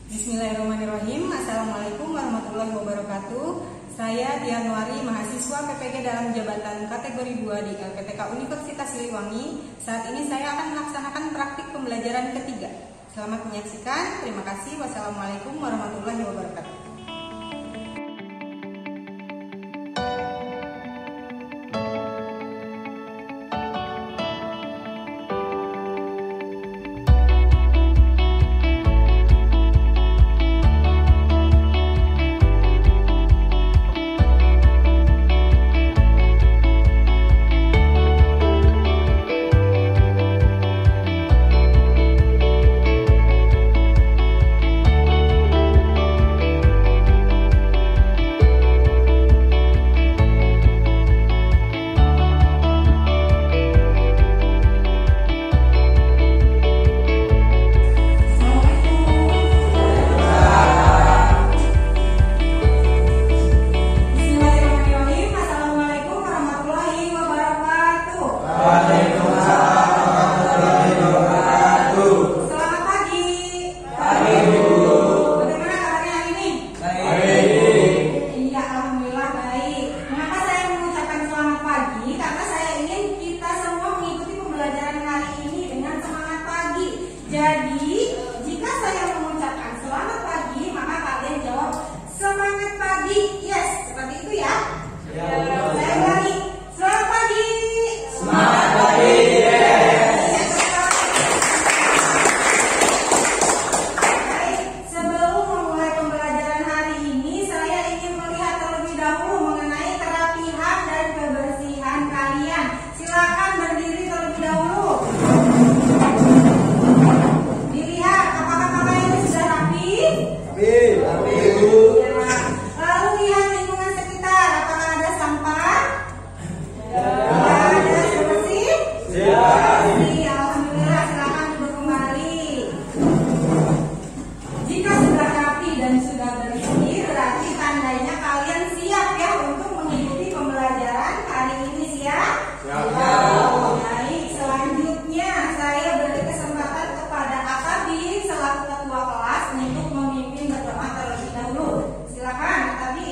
Bismillahirrahmanirrahim. Assalamualaikum warahmatullahi wabarakatuh. Saya Dianwari, mahasiswa PPG dalam jabatan kategori 2 di LPTK Universitas Siliwangi. Saat ini saya akan melaksanakan praktik pembelajaran ketiga. Selamat menyaksikan. Terima kasih. Wassalamualaikum warahmatullahi wabarakatuh. Jadi, jika saya mengucapkan selamat pagi, maka kalian jawab semangat pagi. Yes, seperti itu ya. Saya ulangi. Selamat pagi. Semangat pagi. Yes. Baik, sebelum memulai pembelajaran hari ini, saya ingin melihat terlebih dahulu mengenai kerapihan dan kebersihan kalian. Silakan berdiri terlebih dahulu. Lalu lihat lingkungan sekitar, apakah ada sampah? Ada bersih? Alhamdulillah, silakan duduk kembali. Jika sudah rapi dan sudah bersih, berarti tandanya kalian siap ya untuk mengikuti pembelajaran hari ini. Siap? Baik, selanjutnya saya beri kesempatan kepada Akabi selaku ketua kelas untuk memimpin berdoa terlebih dahulu. Silakan, Akabi.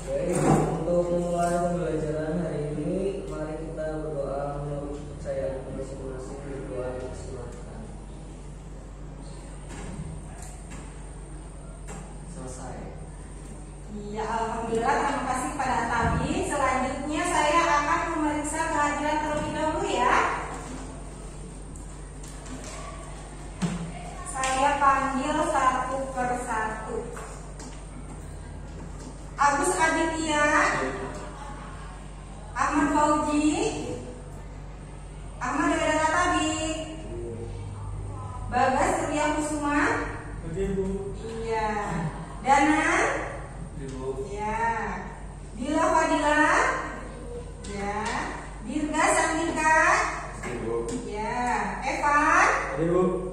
Baik, untuk memulai pembelajaran hari ini, mari kita berdoa menurut kepercayaan masing-masing. Berdoa dipersilakan. Selesai. Iya, alhamdulillah, terima kasih pada Akabi. Selanjutnya saya akan memeriksa kehadiran terlebih dahulu ya. Saya panggil satu persatu. Agus Aditya, Ahmad Fauji, Ahmad Dada Katabi, Bagas Surya Kusuma, iya, Dana, iya, Dila Fadila, iya, Dirga Sandika, iya, Evan,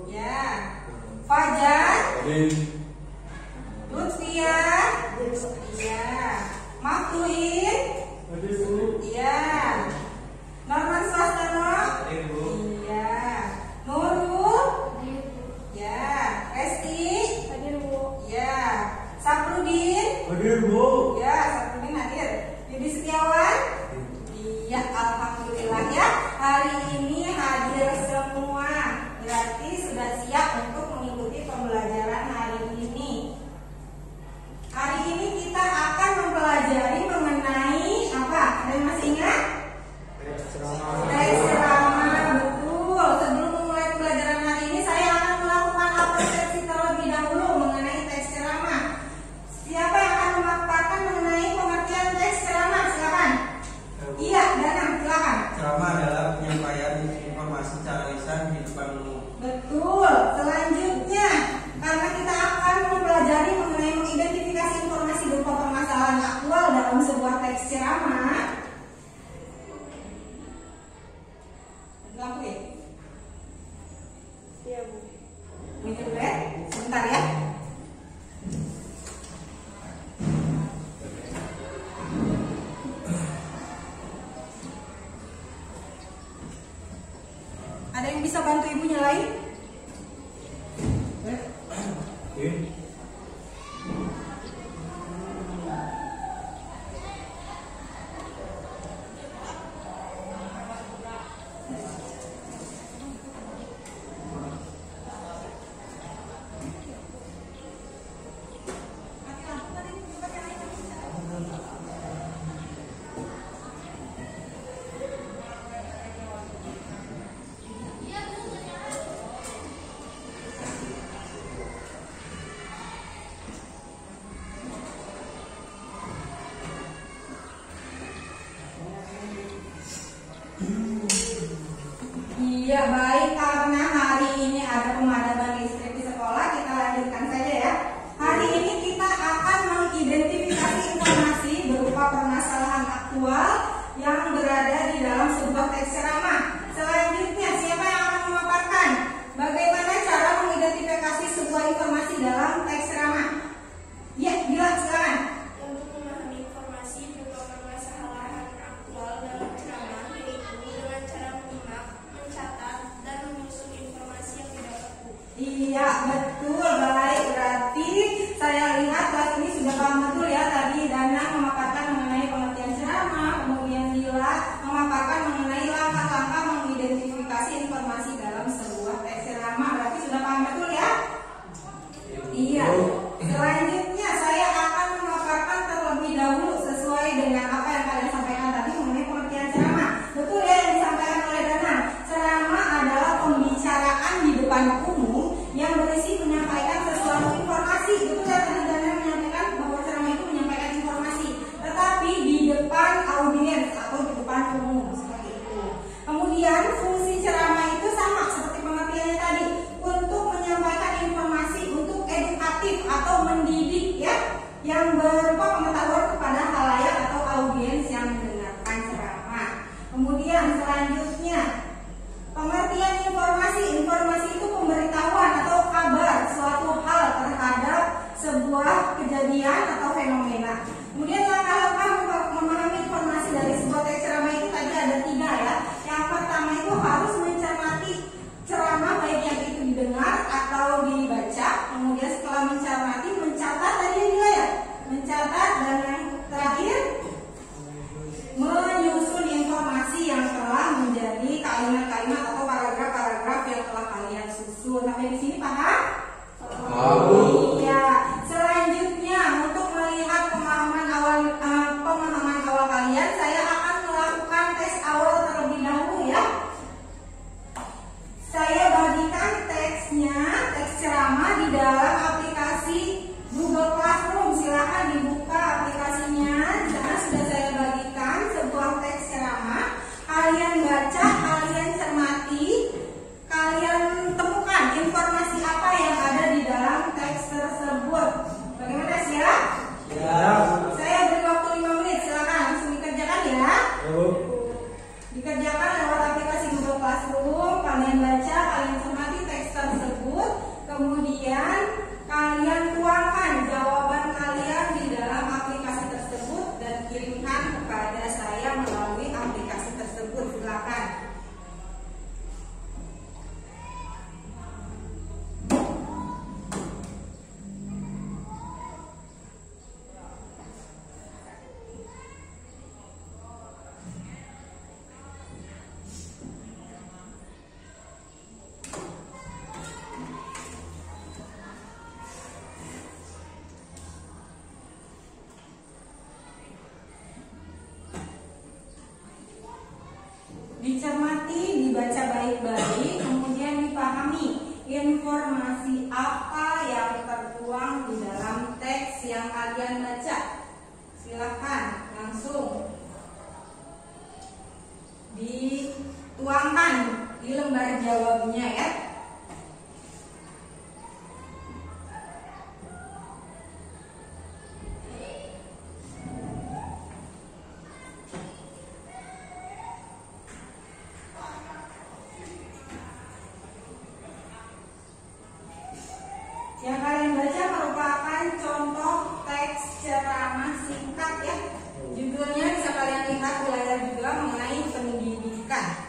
iya, Fajar, Lutfia, iya, Maktuin, iya, Norman Swastano, iya, Nurul, iya, Resti, iya, Saprudin, iya, Saprudin hadir, Yudi Setiawan, iya, alhamdulillah ya, hari ini hadir semua, berarti sudah siap untuk mengikuti pembelajaran hari ini. Hari ini kita akan mempelajari mengenai apa? Ada yang masih ingat? Teks ceramah, betul. Sebelum memulai pembelajaran hari ini, saya akan melakukan apresiasi terlebih dahulu mengenai teks ceramah. Siapa yang akan memaparkan baik, karena hari ini ada pemadaman listrik di sekolah, kita lanjutkan saja ya. Hari ini kita akan mengidentifikasi informasi berupa permasalahan aktual yang berada di dalam sebuah teks ceramah. Selanjutnya, siapa yang akan memaparkan bagaimana cara mengidentifikasi sebuah informasi dalam teks ceramah? Ya, Bila, silakan. Untuk memahami informasi berupa permasalahan aktual dalam ceramah, yaitu dengan cara menyimak, mencatat, dan menyusun informasi yang didapatkan. Iya, betul, baik. Berarti saya lihat kelas ini sudah paham betul ya. Tadi Dana memaparkan mengenai pengertian ceramah, kemudian Dila memaparkan mengenai langkah-langkah mengidentifikasi informasi dalam sebuah teks ceramah. Berarti sudah paham betul ya? Iya. Selanjutnya saya akan memaparkan terlebih dahulu sesuai dengan apa yang kalian sampaikan tadi mengenai pengertian ceramah. Betul ya yang disampaikan oleh Dana. Ceramah adalah pembicaraan di depan umum yang berisi menyampaikan sesuatu informasi. Betul ya tadi Dana menyampaikan bahwa ceramah itu menyampaikan informasi, tetapi di depan audiens atau di depan umum seperti itu. Kemudian fungsi ceramah itu sama seperti pengertiannya tadi, untuk menyampaikan informasi, untuk edukatif atau mendidik ya, yang berupa pengetahuan kepada khalayak atau audiens yang mendengarkan ceramah. Kemudian selanjutnya, pengertian informasi. Informasi itu pemberitahuan atau kabar suatu hal terhadap sebuah kejadian atau fenomena. Kemudian langkah-langkah memahami informasi dari sebuah teks ceramah itu tadi ada 3 ya. Yang pertama itu harus mencermati ceramah baik yang itu didengar atau dibaca. Kemudian setelah mencermati, mencatat tadi juga ya, mencatat, dan yang terakhir menyusun informasi yang telah menjadi kalimat-kalimat atau paragraf-paragraf yang telah kalian susun. Sampai di sini paham? Iya. Selanjutnya untuk melihat pemahaman awal kalian, saya akan melakukan tes awal terlebih dahulu ya. Saya bagikan teksnya, teks ceramah di dalam aplikasi Google Classroom. Silakan dibuka aplikasinya. Di sana sudah saya bagikan sebuah teks ceramah. Kalian baca, kalian cermati, kalian temukan informasi apa yang ada di dalam teks tersebut. Bagaimana, siap? Siap. Saya beri waktu 5 menit. Silakan langsung dikerjakan ya. Dikerjakan lewat aplikasi Google Classroom. Kalian baca, kalian cermati teks tersebut. Kemudian kalian tuangkan jawaban kalian di dalam aplikasi tersebut dan kirimkan kepada saya melalui aplikasi tersebut. Silakan. Dicermati, dibaca baik-baik, kemudian dipahami informasi apa yang tertuang di dalam teks yang kalian baca. Silakan langsung dituangkan di lembar jawabnya ya. Yang kalian baca merupakan contoh teks ceramah singkat ya. Judulnya bisa kalian lihat di layar juga, mengenai pendidikan.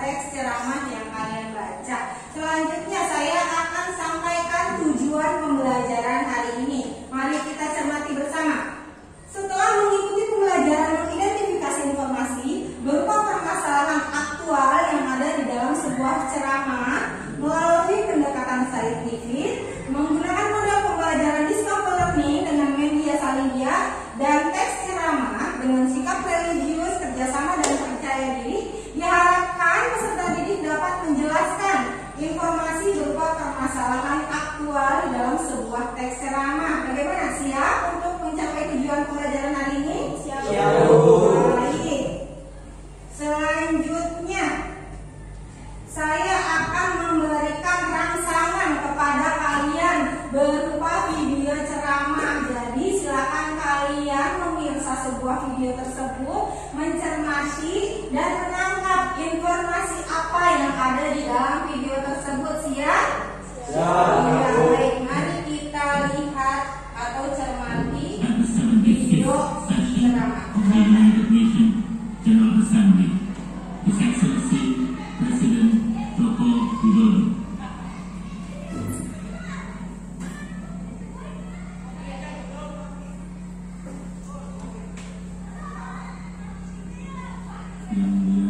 teks ceramah yang kalian baca. Selanjutnya saya akan sampaikan tujuan pembelajaran hari ini. Mari kita cermati bersama. Setelah mengikuti pembelajaran mengidentifikasi informasi berupa permasalahan aktual yang ada di dalam sebuah ceramah melalui pendekatan saintifik, menggunakan model pembelajaran discover learning dengan media salibia dan teks ceramah dengan sikap religius, kerjasama dan percaya diri, diharapkan peserta didik dapat menjelaskan informasi berupa permasalahan aktual dalam sebuah teks ceramah. Bagaimana, siap untuk mencapai tujuan pembelajaran hari ini? Siap. Baik. Selanjutnya, saya akan memberikan rangsangan kepada kalian berupa video ceramah. Jadi silakan kalian memirsa sebuah video tersebut, mencermati dan menangkap informasi apa yang ada di dalam video tersebut. Siap? Siap. Baik, mari kita lihat atau cermati video ceramah. General Assembly, His Excellency Presiden Joko Widodo. Yang mulia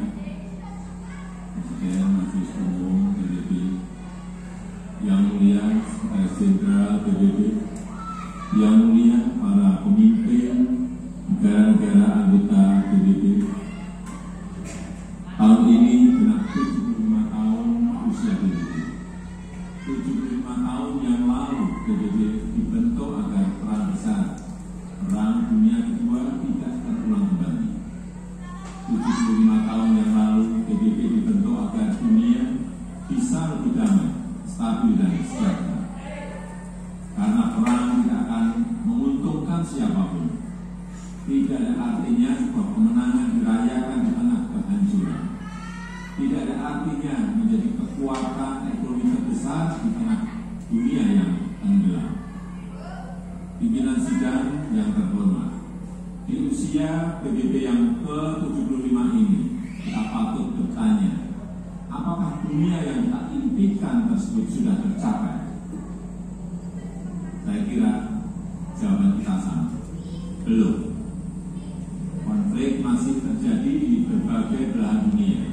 Presiden Majelis Umum PBB, Yang mulia Sekretaris Jenderal PBB, Yang mulia para pemimpin negara-negara anggota PBB. Tahun ini genap 75 tahun usia PBB. 75 tahun yang lalu PBB dibentuk agar perang besar, Perang Dunia Kedua tidak terulang kembali. 75 tahun yang lalu PBB dibentuk agar dunia bisa lebih damai, stabil dan sejahtera. Karena perang tidak akan menguntungkan siapapun. Tidak ada artinya sebuah kemenangan dirayakan di tengah kehancuran. Tidak ada artinya menjadi kekuatan ekonomi terbesar di tengah dunia yang tenggelam. Pimpinan sidang yang terhormat, di usia PBB yang ke-75 ini, kita patut bertanya, apakah dunia yang kita impikan tersebut sudah tercapai? Saya kira jawaban kita sama, belum. Konflik masih terjadi di berbagai belahan dunia.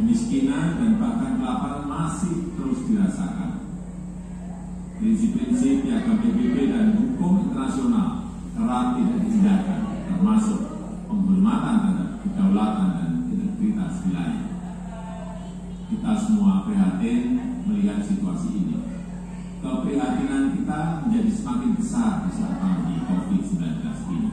Kemiskinan dan bahkan kelaparan masih terus dirasakan. Prinsip-prinsip piagam PBB dan hukum internasional kerap tidak diindahkan, termasuk penghormatan terhadap kedaulatan dan integritas wilayah. Kita semua prihatin melihat situasi ini. Keprihatinan kita menjadi semakin besar di saat pandemi COVID-19 ini.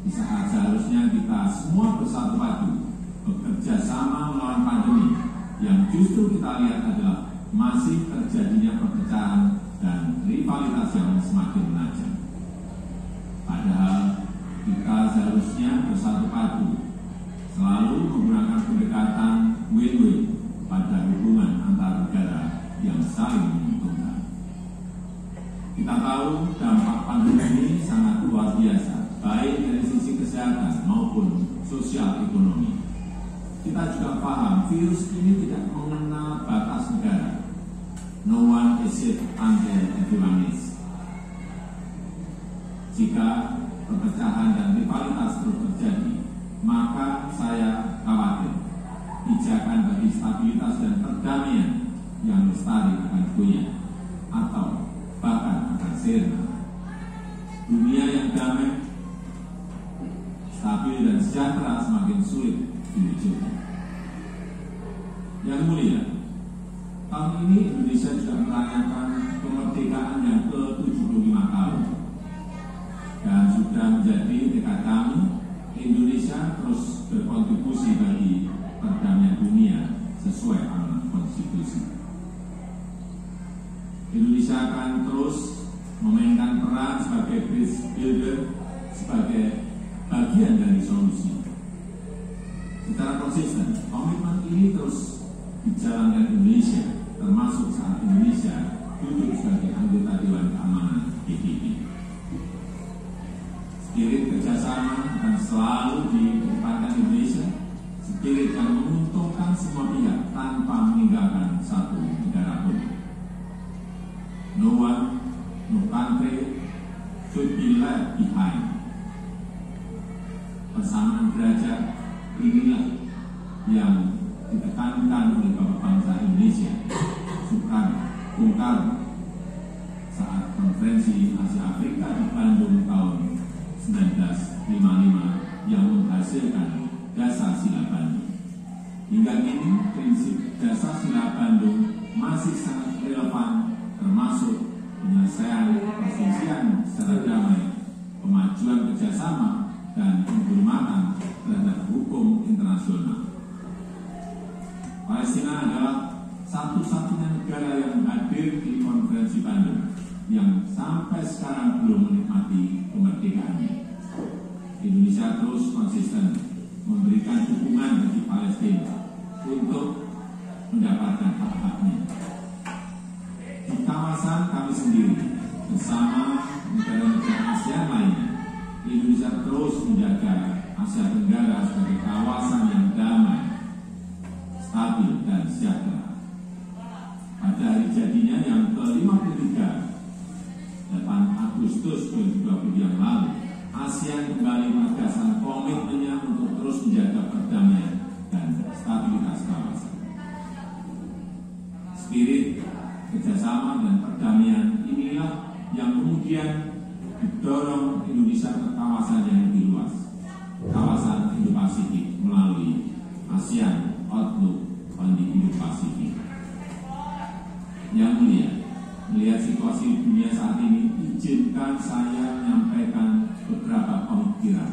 Di saat seharusnya kita semua bersatu padu bekerja sama melawan pandemi, yang justru kita lihat adalah masih terjadinya perpecahan dan rivalitas yang semakin menajam. Padahal kita seharusnya bersatu padu, selalu menggunakan pendekatan win-win pada hubungan antar negara yang saling menguntungkan. Kita tahu dampak pandemi ini sangat luar biasa, baik dari sisi kesehatan maupun sosial ekonomi. Kita juga paham virus ini tidak mengenal batas negara. No one is safe until everyone is. Jika perpecahan dan rivalitas terus terjadi, maka saya khawatir pijakan bagi stabilitas dan perdamaian yang lestari akan goyah atau bahkan akan sirna. Dunia yang damai, stabil dan sejahtera semakin sulit diwujudkan. Yang mulia, tahun ini Indonesia juga merayakan kemerdekaan yang ke-75 tahun. Dan sudah menjadi tekad kami, Indonesia terus berkontribusi bagi perdamaian dunia sesuai amanat konstitusi. Indonesia akan terus memainkan peran sebagai bridge builder, sebagai bagian dari solusi. Secara konsisten, komitmen ini terus dijalankan Indonesia, termasuk saat Indonesia duduk sebagai anggota Dewan Keamanan PBB. Spirit kerjasama akan selalu dikedepankan Indonesia, spirit yang menguntungkan satu negara pun. No one, no country should be left behind. Persamaan derajat inilah yang ditekankan oleh Bapak Bangsa Indonesia Soekarno, Bung Karno saat konferensi Asia Afrika di Bandung tahun 1955 yang menghasilkan Dasar Sila Bandung. Hingga kini prinsip Dasar Sila Bandung masih sangat relevan, termasuk penyelesaian perselisihan secara damai, pemajuan kerjasama, dan penghormatan terhadap hukum internasional. Palestina adalah satu-satunya negara yang hadir di konferensi Bandung yang sampai sekarang belum menikmati kemerdekaannya. Indonesia terus konsisten memberikan dukungan bagi Palestina untuk mendapatkan hak-haknya. Di kawasan kami sendiri bersama negara-negara ASEAN lainnya, Indonesia terus menjaga Asia Tenggara sebagai kawasan yang damai, stabil, dan sejahtera. Pada hari jadinya yang ke-53, 8 Agustus 2020 yang lalu, ASEAN kembali menegaskan komitmennya untuk terus menjaga perdamaian dan stabilitas kawasan. Spirit kerjasama dan perdamaian inilah yang kemudian didorong Indonesia ke kawasan yang lebih luas, kawasan Indo-Pasifik melalui ASEAN Outlook on the Indo-Pasifik. Yang mulia, melihat situasi dunia saat ini, izinkan saya menyampaikan beberapa pemikiran.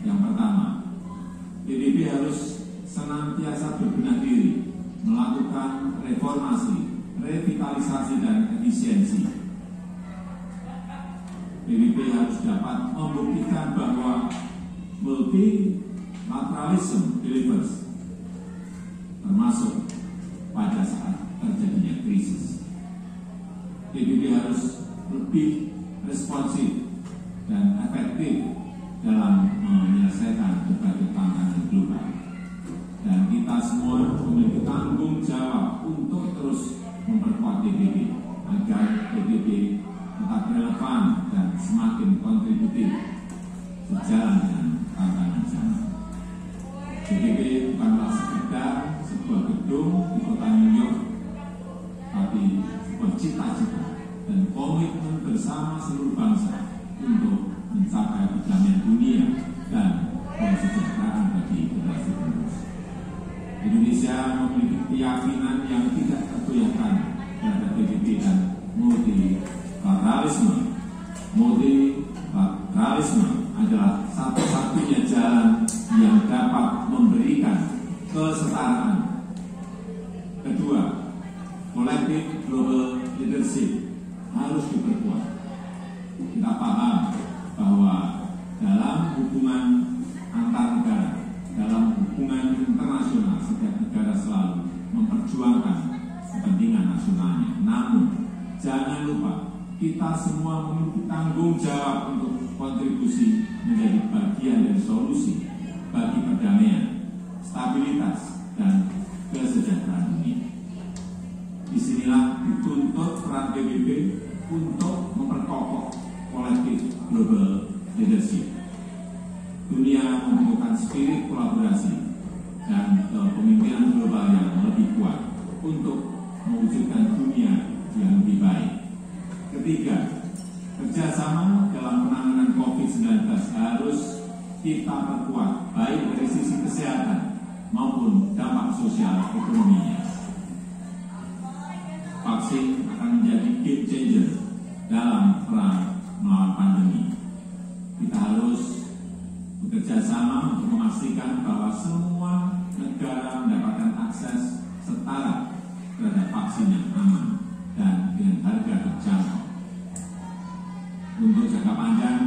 Yang pertama, PBB harus senantiasa berbenah diri, melakukan reformasi, revitalisasi, dan efisiensi. PBB harus dapat membuktikan bahwa multilateralism delivers, termasuk pada saat terjadinya krisis. PBB harus lebih responsif dan efektif dalam menyelesaikan berbagai tantangan global. Dan kita semua memiliki tanggung jawab untuk terus memperkuat PBB agar PBB tetap relevan dan semakin kontributif sejalan dengan tantangan zaman. PBB bukanlah sekedar sebuah gedung di kota New York, tapi sebuah cita-cita dan komitmen bersama seluruh bangsa untuk mencapai perdamaian dunia dan kesejahteraan bagi generasi penerus. Indonesia memiliki keyakinan yang tidak tergoyahkan terhadap PBB dan multilateralisme. Multilateralisme adalah satu-satunya jalan yang dapat memberikan kesetaraan. Kedua, collective global leadership harus diperkuat. Kita paham bahwa dalam hubungan antar negara, dalam hubungan internasional, setiap negara selalu memperjuangkan kepentingan nasionalnya. Namun, jangan lupa kita semua memiliki tanggung jawab untuk kontribusi menjadi bagian dari solusi bagi perdamaian, stabilitas, dan kesejahteraan dunia. Disinilah dituntut peran PBB untuk memperkokoh kolektif global leadership. Dunia membutuhkan spirit kolaborasi dan kepemimpinan global yang lebih kuat untuk mewujudkan dunia yang lebih baik. Ketiga, kerjasama dalam penanganan COVID-19 harus kita perkuat, baik dari sisi kesehatan maupun dampak sosial ekonominya. Vaksin akan menjadi game changer dalam perang melawan pandemi. Kita harus bekerja sama untuk memastikan bahwa semua negara mendapatkan akses setara terhadap vaksin yang aman dan dengan harga terjangkau. Untuk jangka panjang,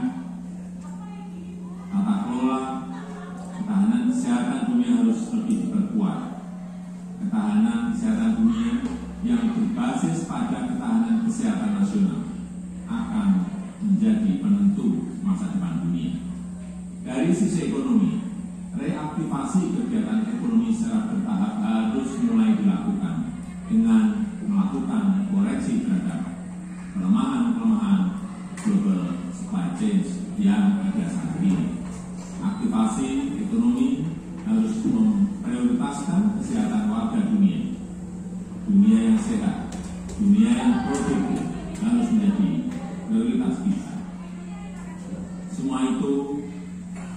tata kelola ketahanan kesehatan dunia harus lebih diperkuat. Ketahanan kesehatan dunia yang berbasis pada ketahanan kesehatan nasional akan menjadi penentu masa depan dunia. Dari sisi ekonomi, reaktivasi kegiatan ekonomi secara bertahap harus mulai dilakukan. dengan melakukan koreksi terhadap kelemahan-kelemahan global supply chain yang ada saat ini. Aktivasi ekonomi harus memprioritaskan kesehatan warga dunia. Dunia yang sehat, dunia yang produktif harus menjadi prioritas kita. Semua itu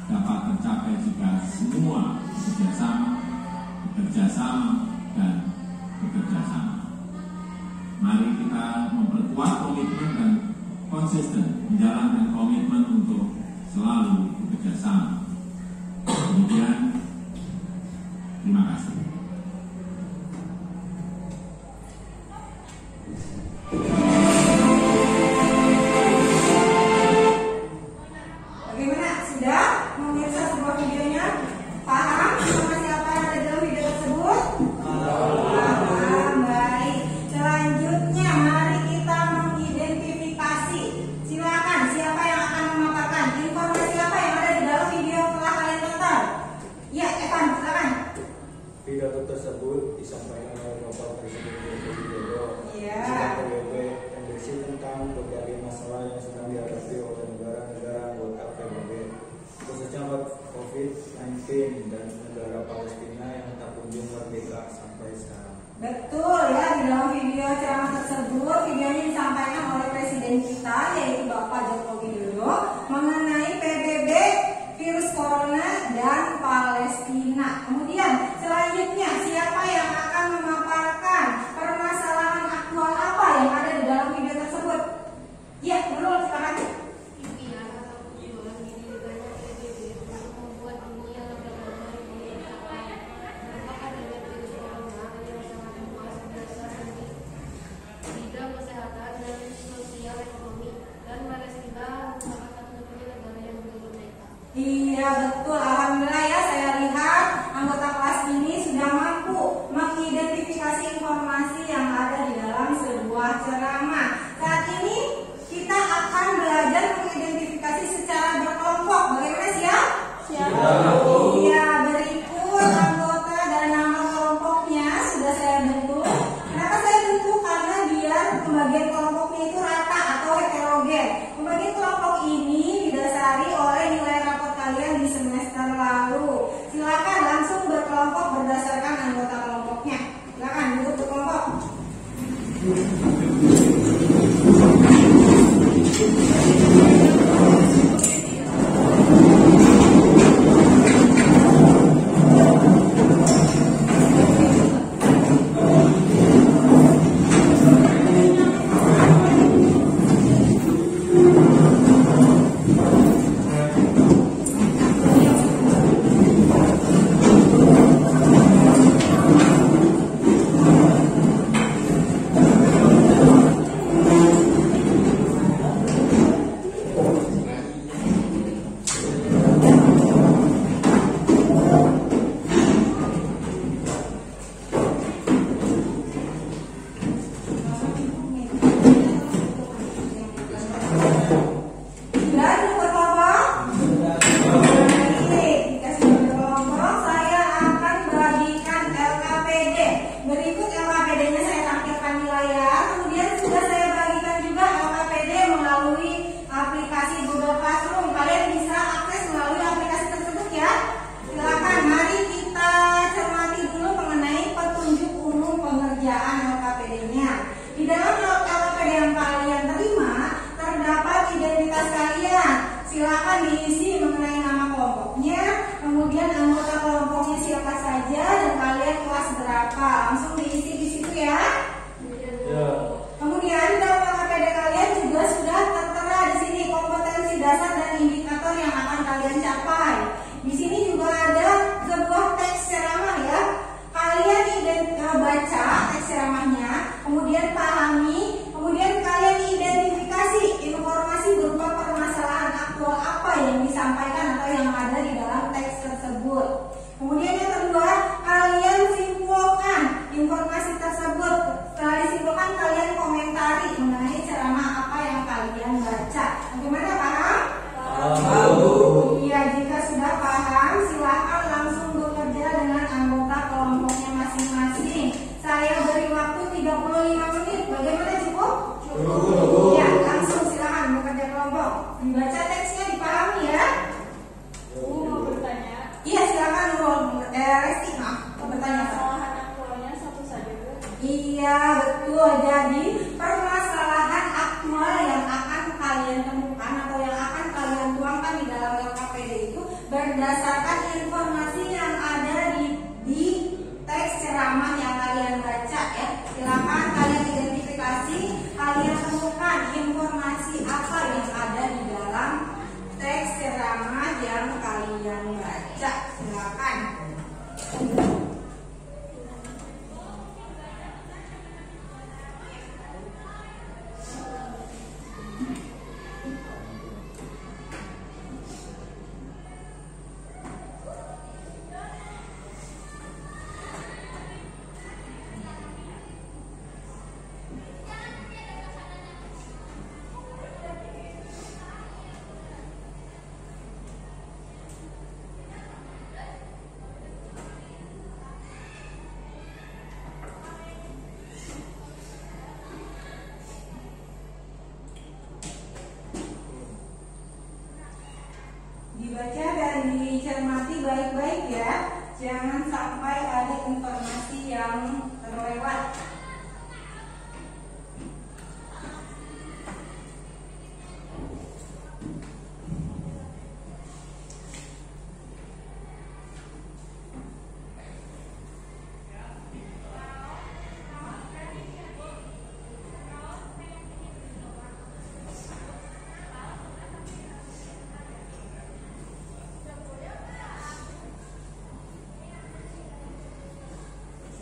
dapat tercapai jika semua bekerjasama dan bekerjasama. Mari kita memperkuat komitmen dan konsisten menjalankan komitmen untuk selalu bekerjasama. Kemudian, terima kasih. Bagaimana? Sudah memirsa sebuah videonya? Paham sama siapa yang ada dalam video tersebut? Paham, baik. Selanjutnya, mari kita mengidentifikasi. Silakan, siapa yang akan memaparkan informasi apa yang ada di dalam video yang telah kalian tonton? Ya, Evan, silakan. Pidato tersebut disampaikan oleh Bapak Presiden Joko Widodo Iya. PBB yang berisi tentang berbagai masalah yang sedang dihadapi oleh negara-negara anggota PBB, khususnya COVID-19 dan negara Palestina yang tak kunjung merdeka sampai sekarang. Betul ya, di dalam video ceramah tersebut, videonya disampaikan oleh Presiden kita, yaitu Bapak Joko Widodo, mengenai PBB, virus corona, dan Palestina. Kemudian selanjutnya, siapa yang akan memaparkan permasalahan aktual apa yang ada di dalam video tersebut? Ya, Nurul, silakan. Impian atau tujuan didirikannya PBB untuk membuat dunia lebih damai dan tercapai. Dampak adanya virus corona yang sangat luas berdasar di bidang kesehatan dan sosial ekonomi, dan Palestina merupakan satu-satunya negara yang belum merdeka. Iya, betul. Alhamdulillah ya, saya lihat anggota kelas ini sudah mampu mengidentifikasi informasi yang ada di dalam sebuah ceramah. Saat ini kita akan belajar mengidentifikasi secara berkelompok. Bagaimana, siap? Siap. Iya, berikut anggota dan nama kelompoknya sudah saya bentuk. Kenapa saya bentuk? Karena biar pembagian kelompoknya itu rata atau heterogen. Pembagian kelompok ini didasari oleh nilai rapor kalian di semester lalu. Silakan langsung berkelompok berdasarkan anggota kelompoknya. Silakan duduk berkelompok. berdasarkan informasi yang ada di teks ceramah yang kalian baca ya. Silakan kalian identifikasi, kalian temukan informasi apa yang ada di dalam teks ceramah yang kalian baca. Silakan. Dibaca dan dicermati baik-baik ya. Jangan sampai ada informasi yang terlewat.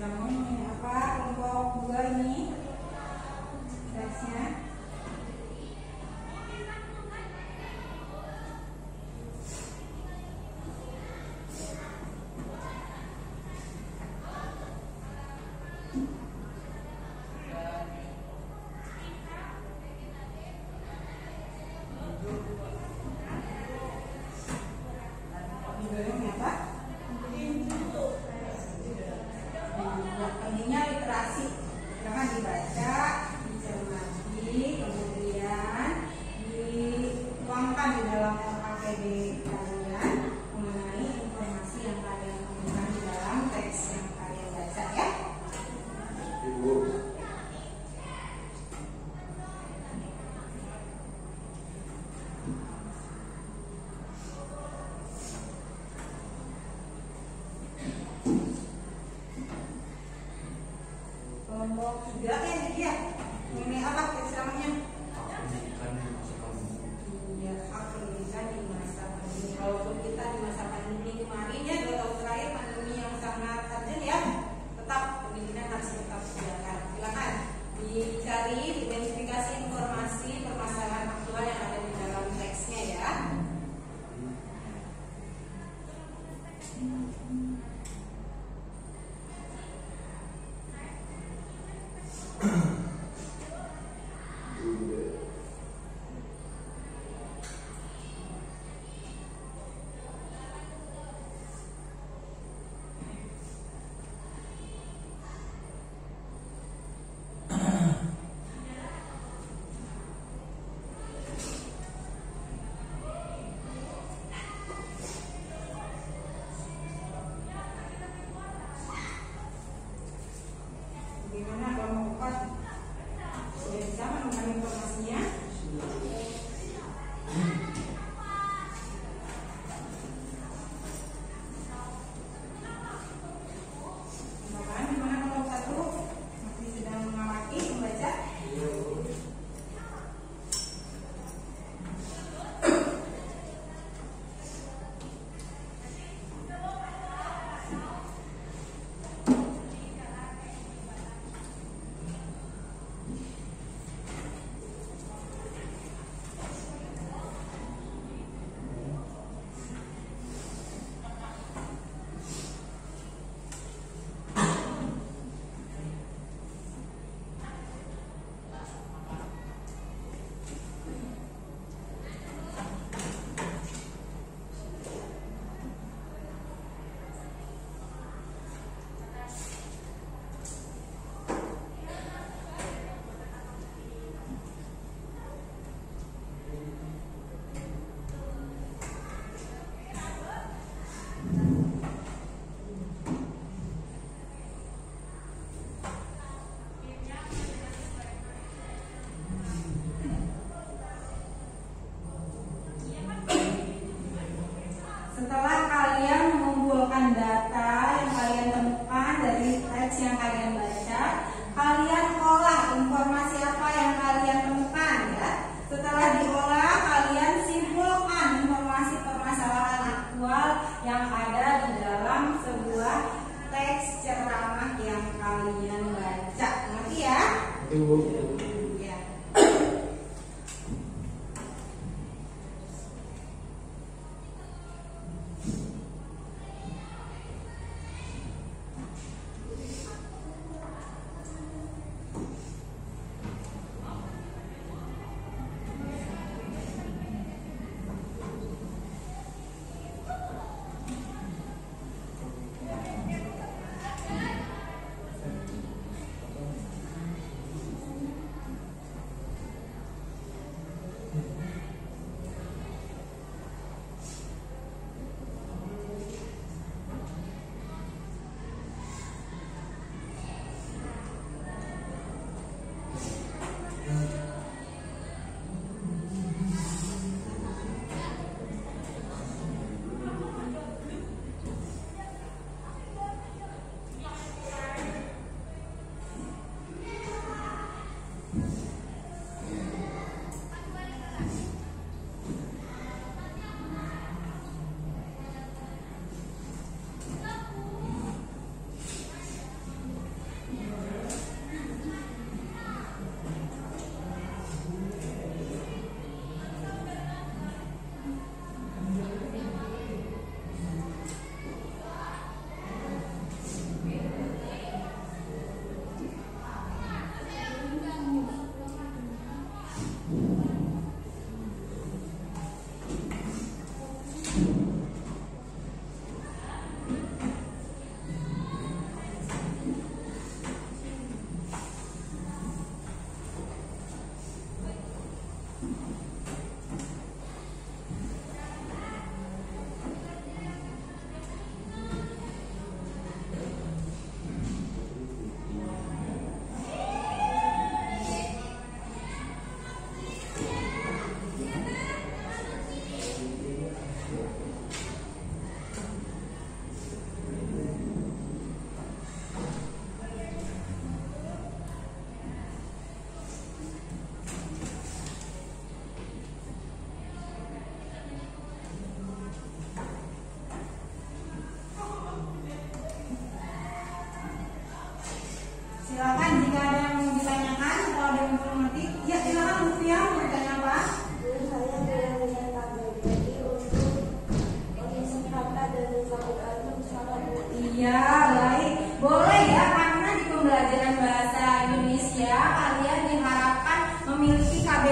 Namun ini apa kelompok 2 ini teksnya? Judulnya apa? Pentingnya literasi. Silakan dibaca, dicermati, kemudian dituangkan di dalam LKPD kalian mengenai informasi yang kalian temukan di dalam teks yang kalian baca ya. Ibu. Kelompok 3 ya dia. Ini apa teks ceramahnya? Iya, hak pendidikan di masa pandemi. Walaupun kita di masa pandemi kemarin ya 2 tahun terakhir pandemi yang sangat urgent ya, tetap pendidikan harus tetap dijalankan. Silakan dicari, identifikasi informasi permasalahan aktual yang ada di dalam teksnya ya. Bagaimana kelompok 4 sudah bisa menemukan informasi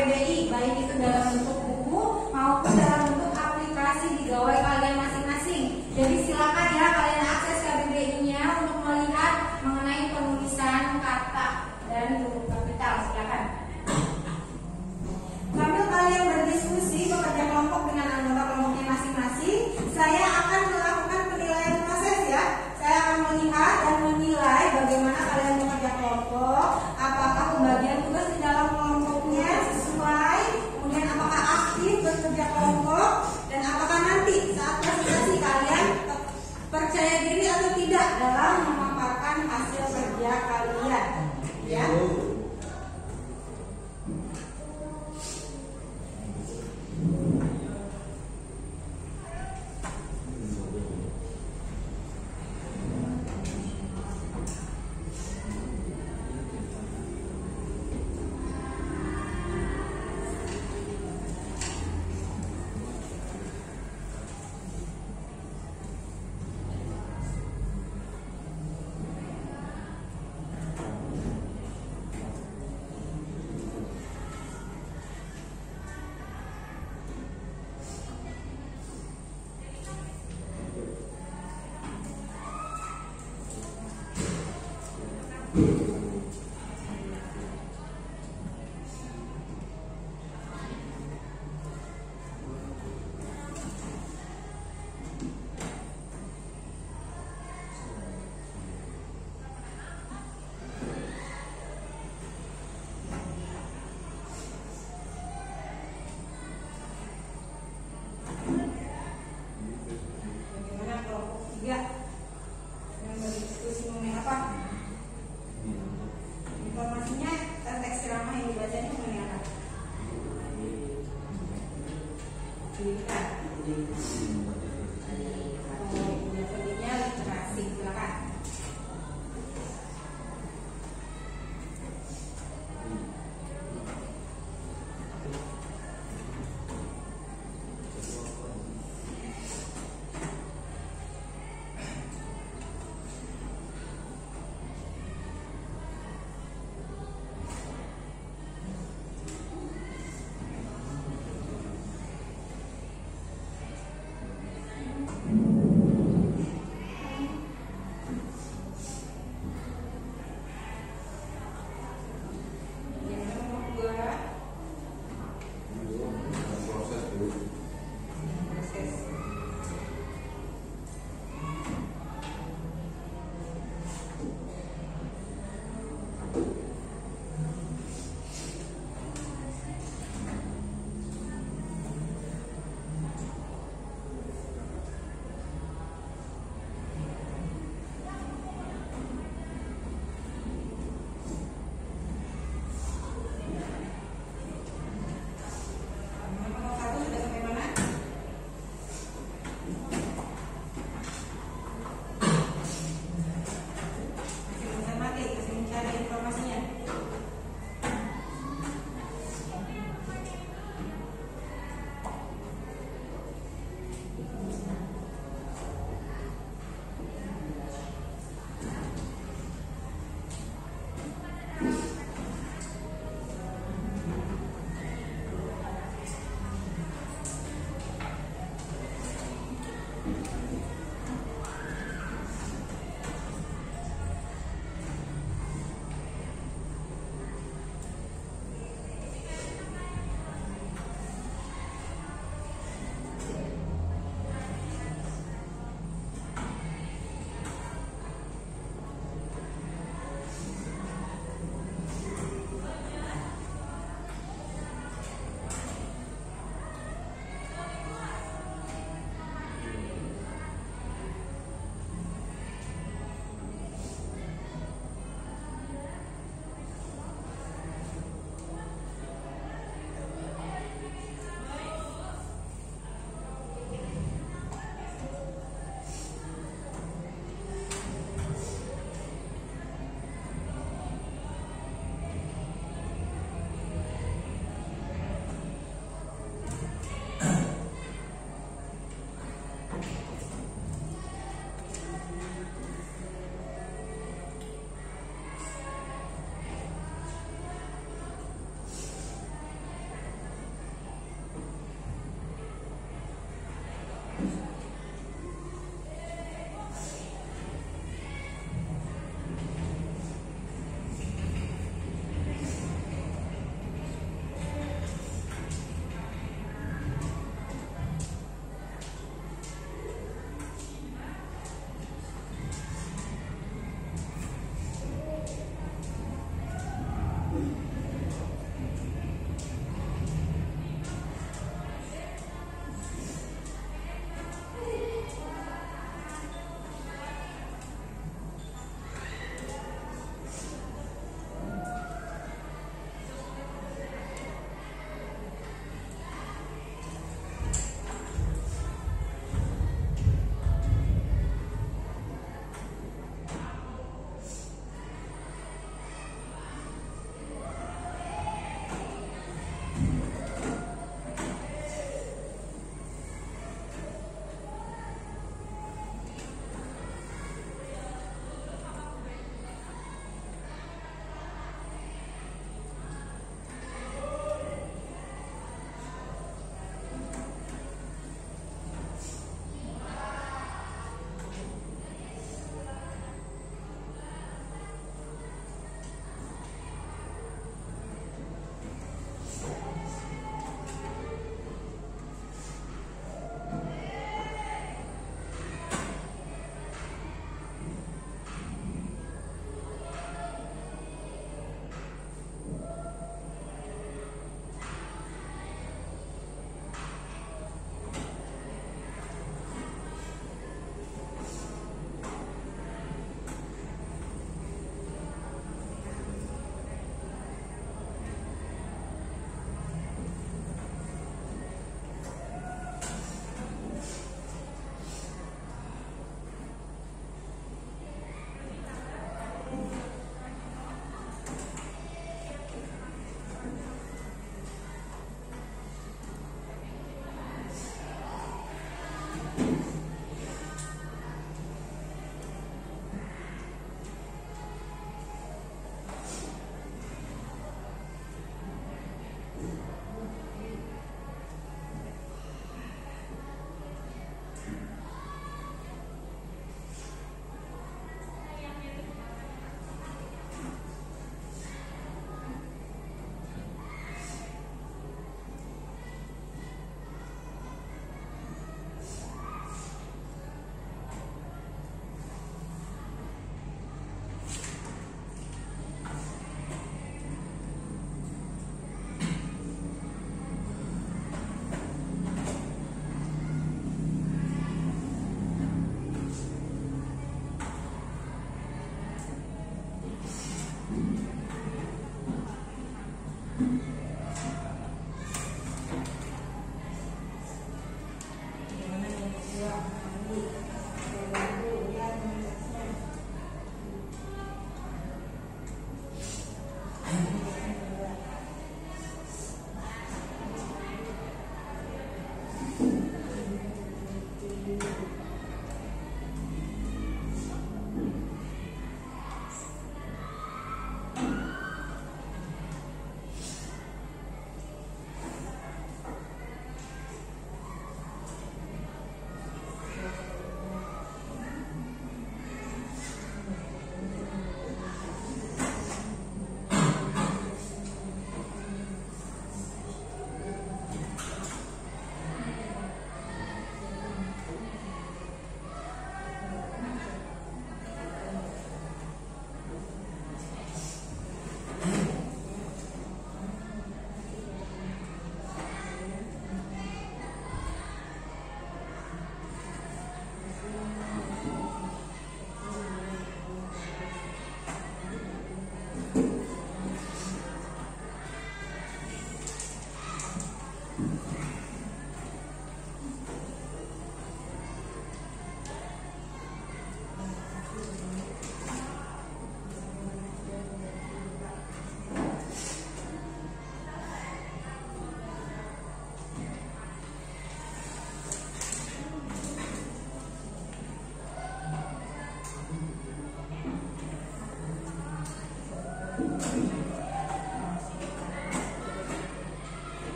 KBBI, baik itu dalam bentuk buku maupun dalam bentuk aplikasi di gawai kalian masing-masing. Jadi silakan ya kalian akses KBBI-nya untuk melihat mengenai penulisan kata dan huruf kapital. Silakan. Sambil kalian berdiskusi bekerja kelompok dengan anggota kelompoknya masing-masing, saya akan melakukan penilaian proses ya. Saya akan melihat dan menilai bagaimana kalian bekerja kelompok, apakah pembagian tugas di dalam kelompoknya sesuai, kemudian apakah aktif bekerja kelompok, dan apakah nanti saat presentasi kalian percaya diri atau tidak dalam memaparkan hasil kerja kalian. Ya.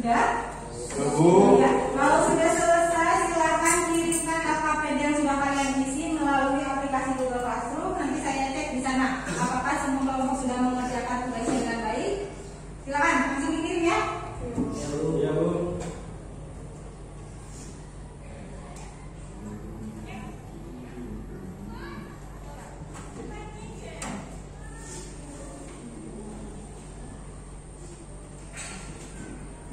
Sudah? Bu. Ya. Kalau sudah selesai, silakan kirimkan LKPD yang sudah kalian isi melalui aplikasi Google Classroom. Nanti saya cek di sana apakah semua kelompok sudah mengerjakan tugasnya dengan baik. Silakan langsung dikirim ya. Ya, Bu.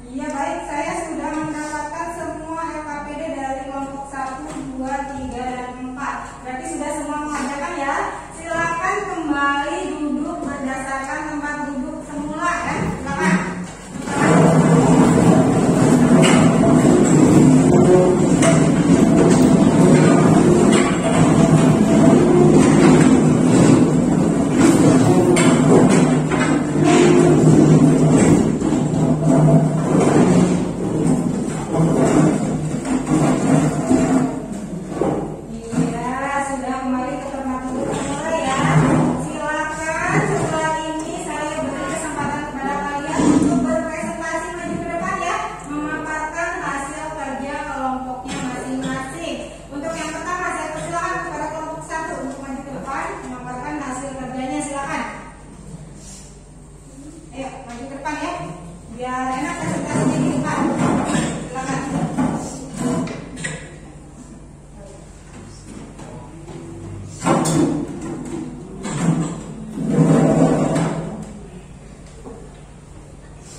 Iya baik, saya sudah mendapatkan semua LKPD dari kelompok 1, 2, 3, dan 4. Berarti sudah semua mengerjakan ya. Silakan kembali duduk berdasarkan tempat duduk semula ya. Silakan. Iya, sudah kembali ke tempat duduk semula ya. Silakan setelah ini saya beri kesempatan kepada kalian untuk berpresentasi maju ke depan ya, memaparkan hasil kerja kelompoknya masing-masing. Untuk yang pertama saya persilakan kepada kelompok 1 untuk maju ke depan, memaparkan hasil kerjanya silakan. Ayo maju ke depan ya, biar enak presentasinya di depan. Silakan.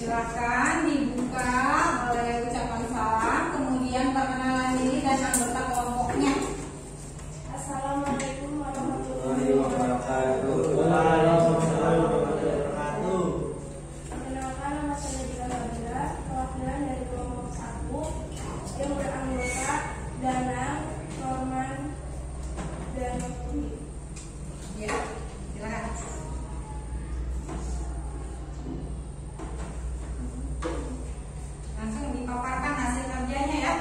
Silakan dibuka oleh ucapan salam, kemudian perkenalan diri dan anggota kelompoknya. Assalamualaikum warahmatullahi Waalaikumsalam. Perkenalkan, nama saya Dika Nabila, perwakilan dari kelompok 1 yang beranggota Danang, Norman, dan Novi. Ya, silakan. Langsung dipaparkan hasil kerjanya ya.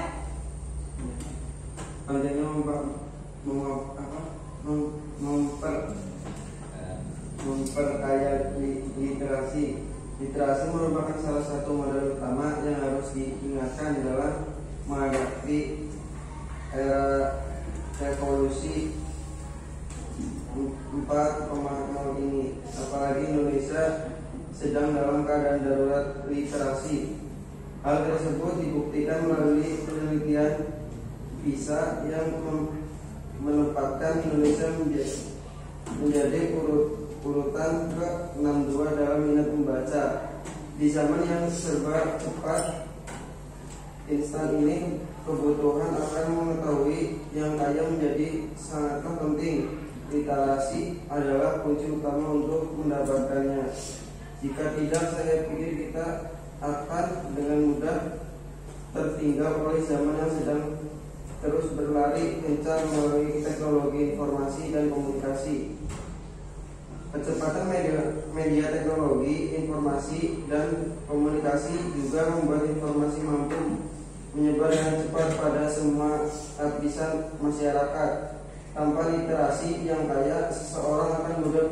Adanya memperkaya literasi. Literasi merupakan salah satu modal utama yang harus diingatkan dalam menghadapi era revolusi 4.0 ini. Apalagi Indonesia sedang dalam keadaan darurat literasi. Hal tersebut dibuktikan melalui penelitian PISA yang menempatkan Indonesia menjadi urutan ke-62 dalam minat membaca. Di zaman yang serba cepat instan ini, kebutuhan akan mengetahui yang kaya menjadi sangatlah penting. Literasi adalah kunci utama untuk mendapatkannya. Jika tidak, saya pikir kita akan dengan mudah tertinggal oleh zaman yang sedang terus berlari kencang melalui teknologi informasi dan komunikasi. Kecepatan media teknologi, informasi, dan komunikasi juga membuat informasi mampu menyebar dengan cepat pada semua lapisan masyarakat. Tanpa literasi yang kaya, seseorang akan mudah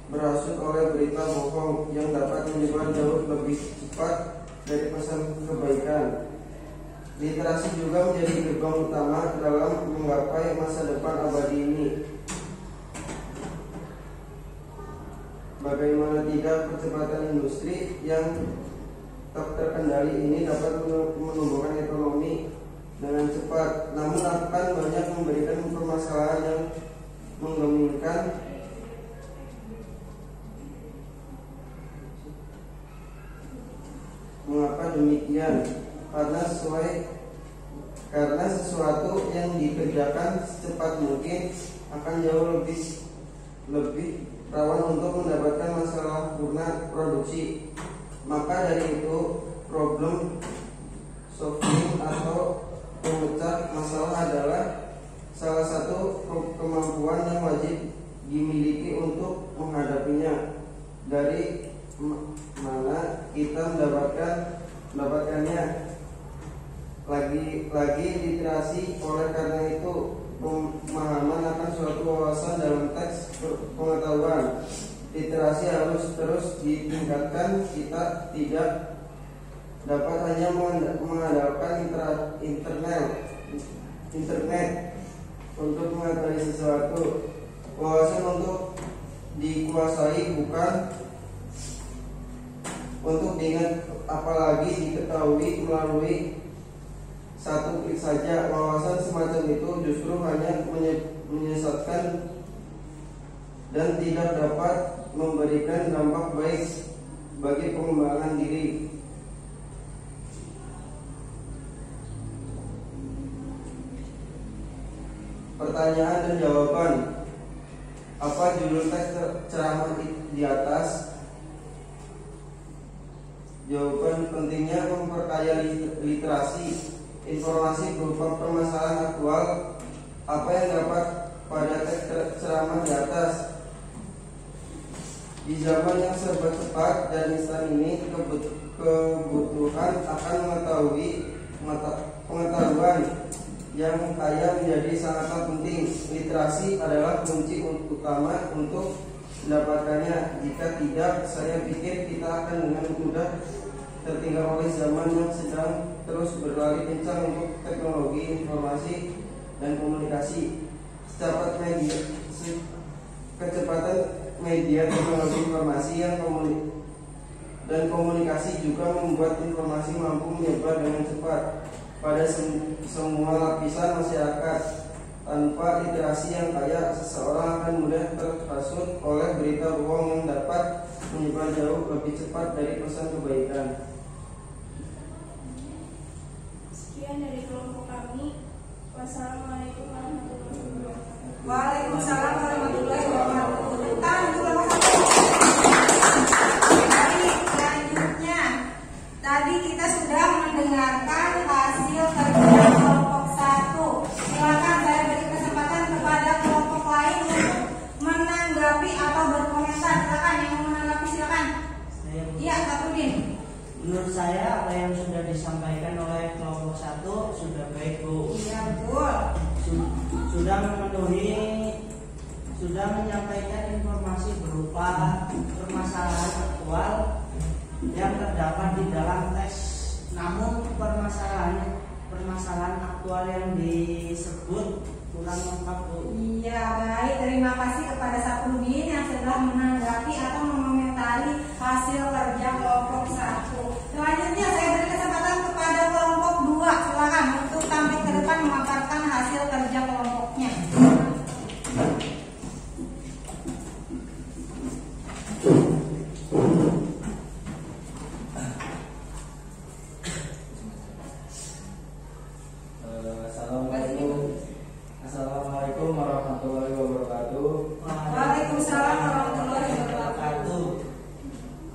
berhasut oleh berita bohong yang dapat menyebar jauh lebih cepat dari pesan kebaikan. Literasi juga menjadi gerbang utama dalam menggapai masa depan abadi ini. Bagaimana tidak, percepatan industri yang tak terkendali ini dapat menumbuhkan ekonomi dengan cepat, namun akan banyak memberikan permasalahan yang menggemingkan. Mengapa demikian? Karena sesuatu yang dikerjakan secepat mungkin akan jauh lebih rawan untuk mendapatkan masalah purna produksi. Maka dari itu, problem solving atau pemecah masalah adalah salah satu kemampuan yang wajib dimiliki untuk menghadapinya. Dari mana kita mendapatkannya? Lagi literasi. Oleh karena itu, pemahaman akan suatu wawasan dalam teks pengetahuan. Literasi harus terus ditingkatkan. Kita tidak dapat hanya mengandalkan internet untuk mengetahui sesuatu. Wawasan untuk dikuasai bukan untuk diingat, apalagi diketahui melalui satu klik saja. Wawasan semacam itu justru hanya menyesatkan dan tidak dapat memberikan dampak baik bagi pengembangan diri. Pertanyaan dan jawaban. Apa judul teks ceramah di atas? Jawaban: pentingnya memperkaya literasi informasi berupa permasalahan aktual. Apa yang dapat pada teks ceramah di atas? Di zaman yang serba cepat dan instan ini, kebutuhan akan pengetahuan yang kaya menjadi sangatlah penting. Literasi adalah kunci utama untuk mendapatkannya. Jika tidak, saya pikir kita akan dengan mudah tertinggal oleh zaman yang sedang terus berlari kencang untuk teknologi informasi dan komunikasi. Kecepatan media teknologi informasi dan komunikasi juga membuat informasi mampu menyebar dengan cepat pada semua lapisan masyarakat. Tanpa literasi yang kaya, seseorang akan mudah terhasut oleh berita bohong yang dapat menyebar jauh lebih cepat dari pesan kebaikan. Sekian dari kelompok kami. Wassalamualaikum warahmatullahi wabarakatuh. Waalaikumsalam warahmatullahi wabarakatuh. Selanjutnya, tadi kita sudah mendengarkan hasil kerja kelompok 1. Silakan saya beri kesempatan kepada kelompok lain untuk menanggapi atau berkomentar. Silakan, yang mau menanggapi silakan. Iya, Pak Udin. Menurut saya apa yang sudah disampaikan oleh kelompok 1 sudah baik, Bu. Iya, betul. Sudah menyampaikan informasi berupa permasalahan aktual yang terdapat di dalam teks. Namun permasalahan aktual yang disebut kurang lengkap, Bu. Iya, baik. Terima kasih kepada Saprudin yang sudah menanggapi atau mengomentari hasil kerja kelompok 1. Selanjutnya saya beri kesempatan kepada kelompok 2. Silakan untuk tampil ke depan memaparkan hasil kerja kelompoknya. Assalamualaikum warahmatullahi wabarakatuh. Waalaikumsalam warahmatullahi wabarakatuh.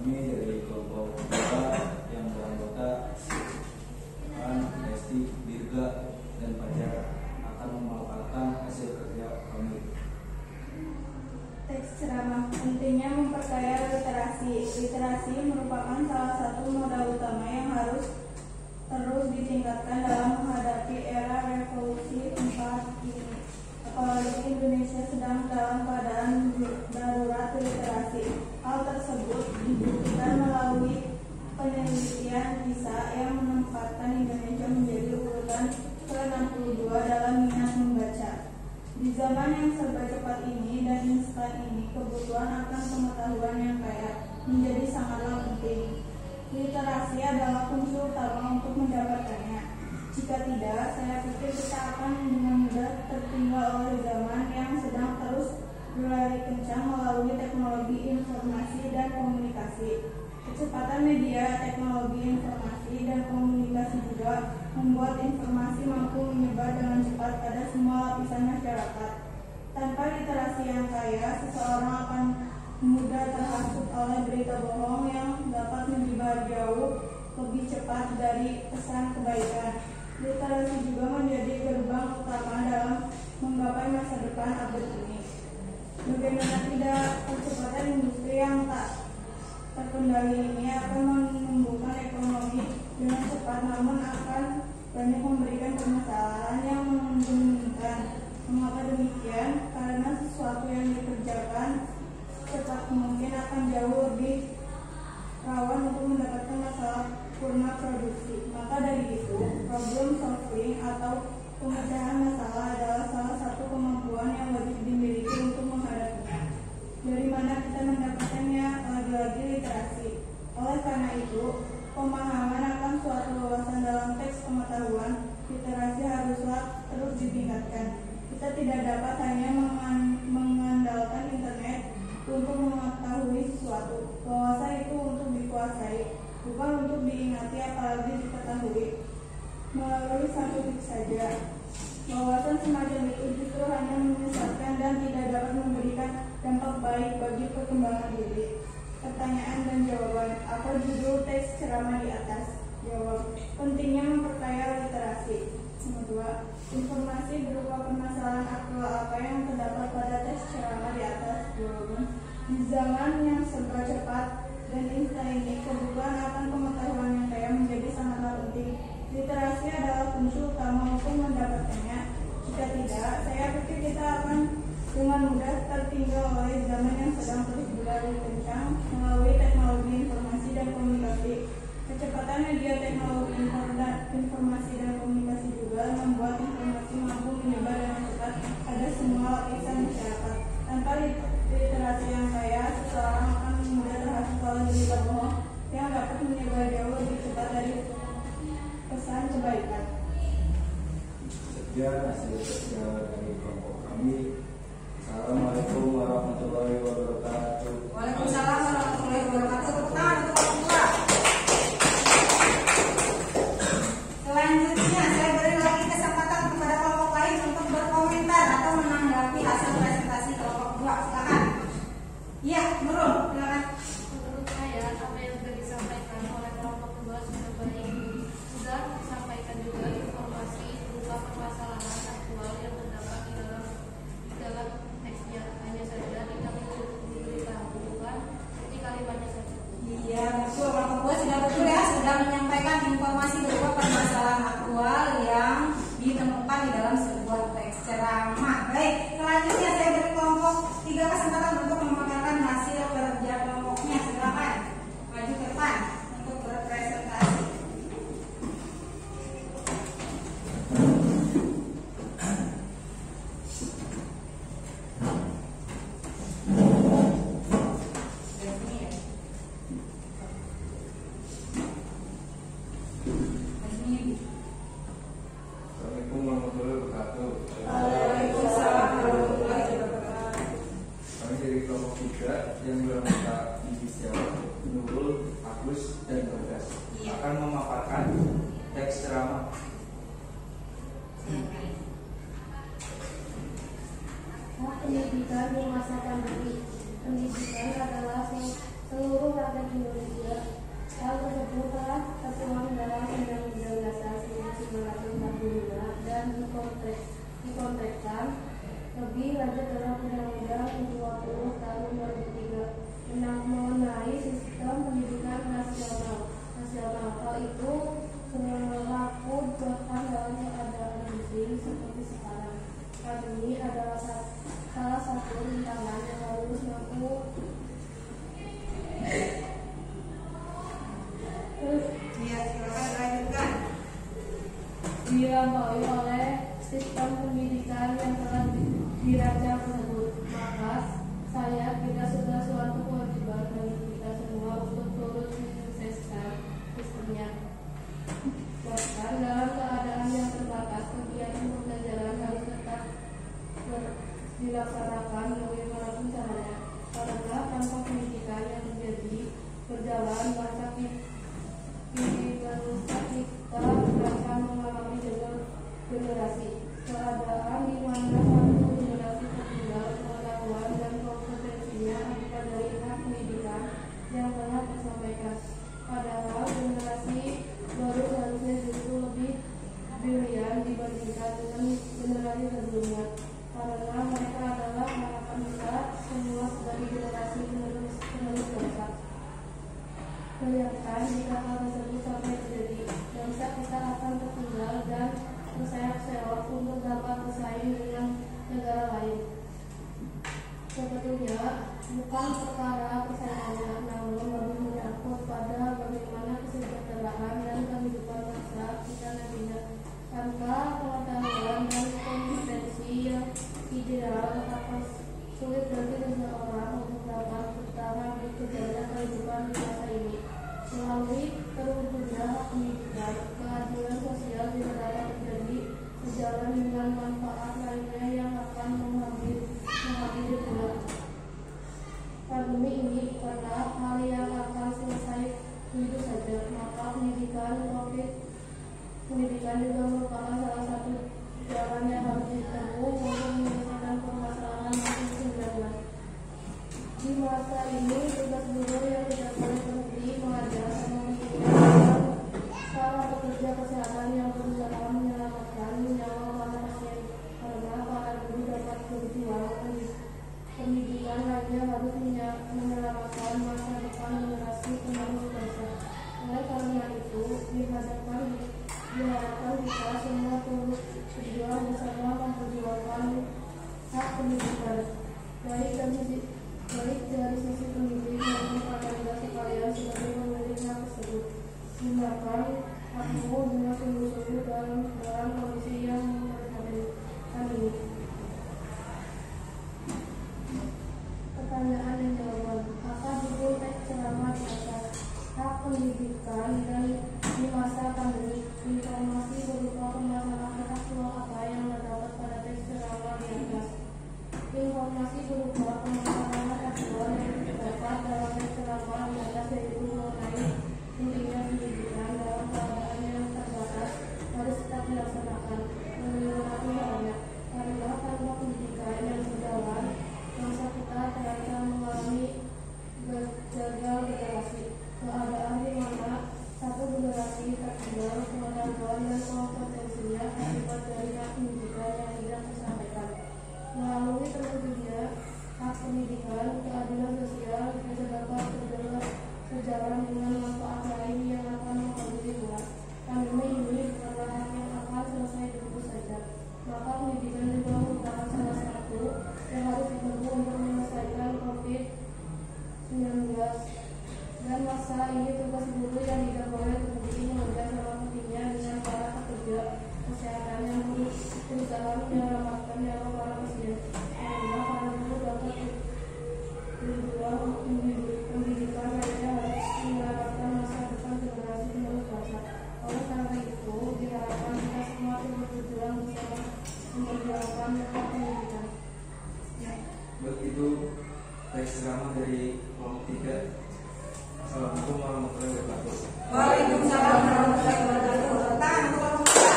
Kami dari kelompok 2 yang beranggota Lesti, Dirga, dan Fajar akan memaparkan hasil kerja kami. Teks ceramah. Pentingnya memperkaya literasi. Literasi merupakan salah satu modal utama yang harus terus ditingkatkan dalam menghadapi era revolusi 4 ini. Apalagi Indonesia sedang dalam keadaan darurat literasi. Hal tersebut dibuktikan melalui penelitian PISA yang menempatkan Indonesia menjadi urutan ke-62 dalam minat membaca. Di zaman yang serba cepat ini dan instan ini, kebutuhan akan pengetahuan yang kaya menjadi sangatlah penting. Literasi adalah kunci utama untuk mendapatkannya. Jika tidak, saya pikir kita akan dengan mudah tertinggal oleh zaman yang sedang terus berlari kencang melalui teknologi informasi dan komunikasi. Kecepatan media, teknologi informasi dan komunikasi juga membuat informasi mampu menyebar dengan cepat pada semua lapisan masyarakat. Tanpa literasi yang kaya, seseorang akan mudah terhasut oleh berita bohong yang dapat menyebar jauh lebih cepat dari pesan kebaikan. Literasi juga menjadi gerbang utama dalam menggapai masa depan abad ini. Bagaimana tidak, percepatan industri yang tak terkendali ini akan menumbuhkan ekonomi dengan cepat, namun akan banyak memberikan permasalahan yang membingungkan. Mengapa demikian? Karena sesuatu yang dikerjakan cepat mungkin akan jauh lebih rawan untuk mendapatkan masalah sempurna produksi. Maka dari itu, problem solving atau pemecahan masalah adalah salah satu kemampuan yang wajib dimiliki untuk menghadapinya. Dari mana kita mendapatkannya? Lagi-lagi literasi. Oleh karena itu, pemahaman akan suatu wawasan dalam teks pengetahuan literasi haruslah terus ditingkatkan. Kita tidak dapat hanya mengandalkan internet untuk mengetahui sesuatu. Wawasan itu untuk dikuasai, bukan untuk diingati apalagi diketahui melalui satu klik saja. Wawasan semacam itu justru hanya menyesatkan dan tidak dapat memberikan dampak baik bagi perkembangan diri. Pertanyaan dan jawaban. Apa judul teks ceramah di atas? Jawab. Pentingnya memperkaya literasi. Nomor 2. Informasi berupa permasalahan aktual apa yang terdapat pada teks ceramah di atas? Jawaban. Di zaman yang serba cepat dan instan ini, kebutuhan akan pengetahuan yang kaya menjadi sangatlah penting. Literasi adalah kunci utama untuk mendapatkannya. Jika tidak, saya pikir kita akan dengan mudah tertinggal oleh zaman yang sedang terus berlari kencang melalui teknologi informasi dan komunikasi. Kecepatan media teknologi informasi dan komunikasi juga membuat informasi mampu menyebar dengan cepat pada semua lapisan masyarakat. Tanpa literasi yang kaya, seseorang akan mudah terhasut oleh berita bohong yang dapat menyebar jauh lebih cepat dari pesan kebaikan. Sekian hasil kerja dari kelompok kami. Assalamualaikum warahmatullahi wabarakatuh. Waalaikumsalam warahmatullahi wabarakatuh. Tepuk tangan untuk orang tua. Selanjutnya saya beri lagi kesempatan kepada kelompok lain untuk berkomentar atau menanggapi hasil presentasi kelompok 2. Silakan. Iya, Nurul, silakan. Menurut saya, apa yang sudah disampaikan oleh kelompok 2 sudah baik. Sudah disampaikan juga informasi berupa permasalahan aktual yang terdapat di dalam teksnya. Hanya saja kita diberitahukan seperti kalimatnya saja. Iya, betul. Kelompok 2 sudah betul ya, sudah menyampaikan informasi berupa permasalahan aktual yang ditemukan di dalam sebuah teks ceramah. Baik, selanjutnya saya beri kelompok 3 kesempatan untuk memamerkan hasil kerja kelompoknya. Silakan maju ke depan untuk berpresentasi. Assalamualaikum warahmatullahi wabarakatuh. Waalaikumsalam warahmatullahi wabarakatuh. Kami dari kelompok 3 yang beranggota inisial Nurul, Agus, dan Bagas akan memaparkan teks ceramah. Pendidikan di masa pandemi. Pendidikan adalah seluruh rakyat Indonesia. Hal tersebut telah tertuang dalam Undang-Undang Dasar 1945 dan dikontekskan lebih lanjut dalam Undang-Undang 20 tahun 2003 mengenai sistem pendidikan nasional. Hal itu berlaku bahkan dalam keadaan genting seperti sekarang. Pandemi adalah salah satu rintangan yang harus mampu Iya, silakan lanjutkan. dilampaui oleh sistem pendidikan yang telah dirancang tersebut. Maka kita sudah suatu kewajiban bagi kita semua untuk turut menyukseskan sistemnya. Bahkan dalam keadaan yang terbatas, kegiatan pembelajaran harus tetap dilaksanakan bagaimanapun caranya. Karena tanpa pendidikan yang menjadi berjalan, maka kita akan mengalami generasi keadaan di mana satu generasi tertinggal pengetahuan dan kompetensinya akibat dari hak pendidikan yang telah tersampaikan. Padahal generasi pendidikan juga merupakan salah satu jalan yang harus ditempuh untuk menyelesaikan permasalahan COVID-19. Di masa ini, tugas guru yang tidak boleh berhenti mengajar dan memikirkan para pekerja kesehatan yang berusaha menyelamatkan nyawa para pasien, karena para guru dapat berjuang. Pendidikan lainnya harus menyelamatkan masa depan generasi penerus bangsa. Oleh karena itu, diharapkan kita semua turut berjuang bersama memperjuangkan hak pendidikan, baik dari sisi pendidik maupun para sekalian sebagai pemilik hak tersebut. Gunakan hakmu dengan sungguh-sungguh dalam kondisi yang memprihatinkan ini. Pertanyaan dan jawaban. Apa judul teks ceramah di atas? Hak pendidikan dan di masa pandemi. Informasi berupa permasalahan aktual apa yang terdapat pada teks ceramah di atas? Informasi berupa permasalahan aktual yang terdapat dalam teks ceramah di atas yaitu mengenai pentingnya pendidikan dalam keadaan yang terbatas harus tetap dilaksanakan. Mengenai halnya, karena tanpa pendidikan yang berjalan, bangsa kita terancam mengalami gagal generasi. Keadaan di mana satu generasi tertinggal pengetahuan dan kompetensinya akibat dari hak pendidikan yang tidak tersampaikan. Melalui terwujudnya hak pendidikan, keadilan sosial bisa dapat sejalan dengan manfaat lain yang akan mempengaruhi lingkungan. Pandemi ini bukanlah hak yang akan selesai begitu saja. Maka pendidikan juga merupakan salah satu yang harus ditempuh untuk menyelesaikan COVID-19. Dan masa ini tugas guru yang tidak boleh berhenti mengejar sama pentingnya dengan para pekerja kesehatan yang berusaha menyelamatkan nyawa para pasien. Karena para guru dapat berjuang pendidikan lainnya harus menyelamatkan masa depan generasi penerus bangsa. Oleh karena itu, diharapkan kita semua turut berjuang bersama memperjuangkan hak pendidikan. Begitu teks ceramah dari kelompok 3. Assalamualaikum warahmatullahi wabarakatuh. Waalaikumsalam warahmatullahi wabarakatuh. Tangan untuk kelompok 3.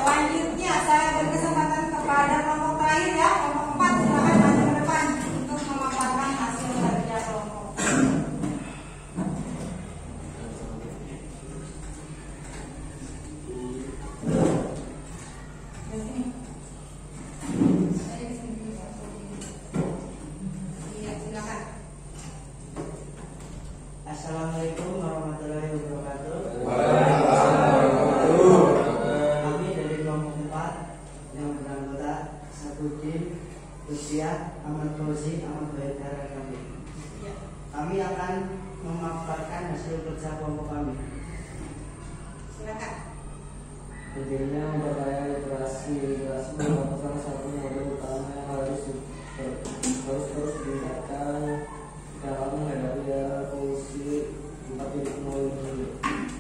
Selanjutnya saya berkesempatan kepada kelompok terakhir ya, kelompok 4. Silakan maju ke depan untuk memaparkan hasil kerja kelompok. Assalamualaikum warahmatullahi wabarakatuh. Kami dari kelompok 4 yang beranggota Sapuddin, Usia, Ahmad Fauzi, Ahmad Baitara kami. Kami akan memaparkan hasil kerja kelompok kami. Silakan. Intinya memperkaya literasi merupakan satu modal utama yang harus terus ditingkatkan dalam menghadapi era polusi 4.0 ini.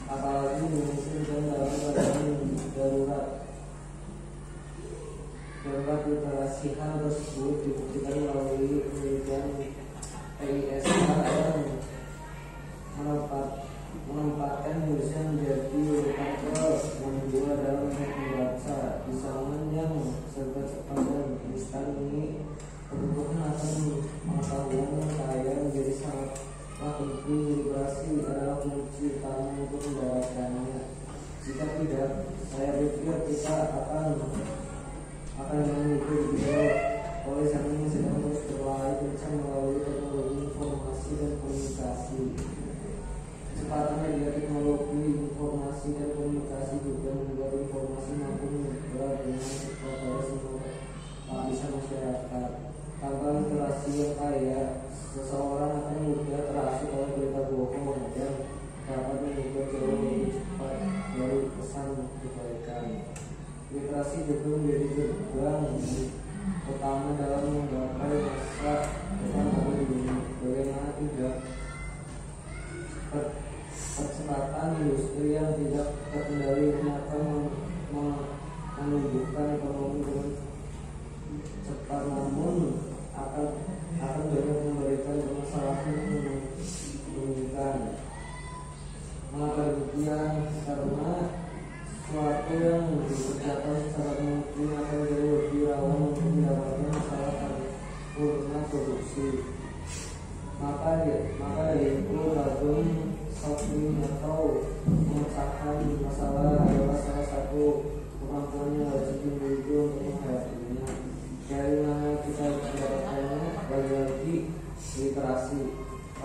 Apalagi Indonesia sedang dalam keadaan darurat literasi. Hal tersebut dibuktikan melalui penelitian PISA yang menempatkan Indonesia menjadi urutan ke-62 dalam membaca. Di zaman yang serba cepat dan instan ini, kebutuhan akan pengetahuan yang kaya menjadi sangatlah penting. Literasi adalah kunci utama untuk mendapatkannya. Jika tidak, saya pikir kita akan mengikuti beliau. Oleh zaman ini sedang terus berlari kencang melalui teknologi informasi dan komunikasi. Kecepatan media teknologi informasi dan komunikasi juga membuat informasi mampu menyebar dengan cepat pada semua lapisan masyarakat. Tanpa literasi yang kaya, seseorang akan mudah terasuk oleh berita bohong dan dapat mengubah jauh lebih cepat dari pesan kebaikan. Literasi juga menjadi gerbang utama dalam menggapai masa depan kami ini. Bagaimana tidak, percepatan industri yang tidak terkendali ini akan menumbuhkan ekonomi dengan cepat, namun akan banyak memberikan permasalahan yang menginginkan. Mengapa karena sesuatu yang dikerjakan secara mungkin akan jadi lebih rawan untuk mendapatkan masalah karena produksi. Maka dari itu problem solving atau memecahkan masalah adalah salah satu kemampuan yang wajib dimiliki untuk menghadapinya. Dari mana kita mendapatkannya? Bagi literasi.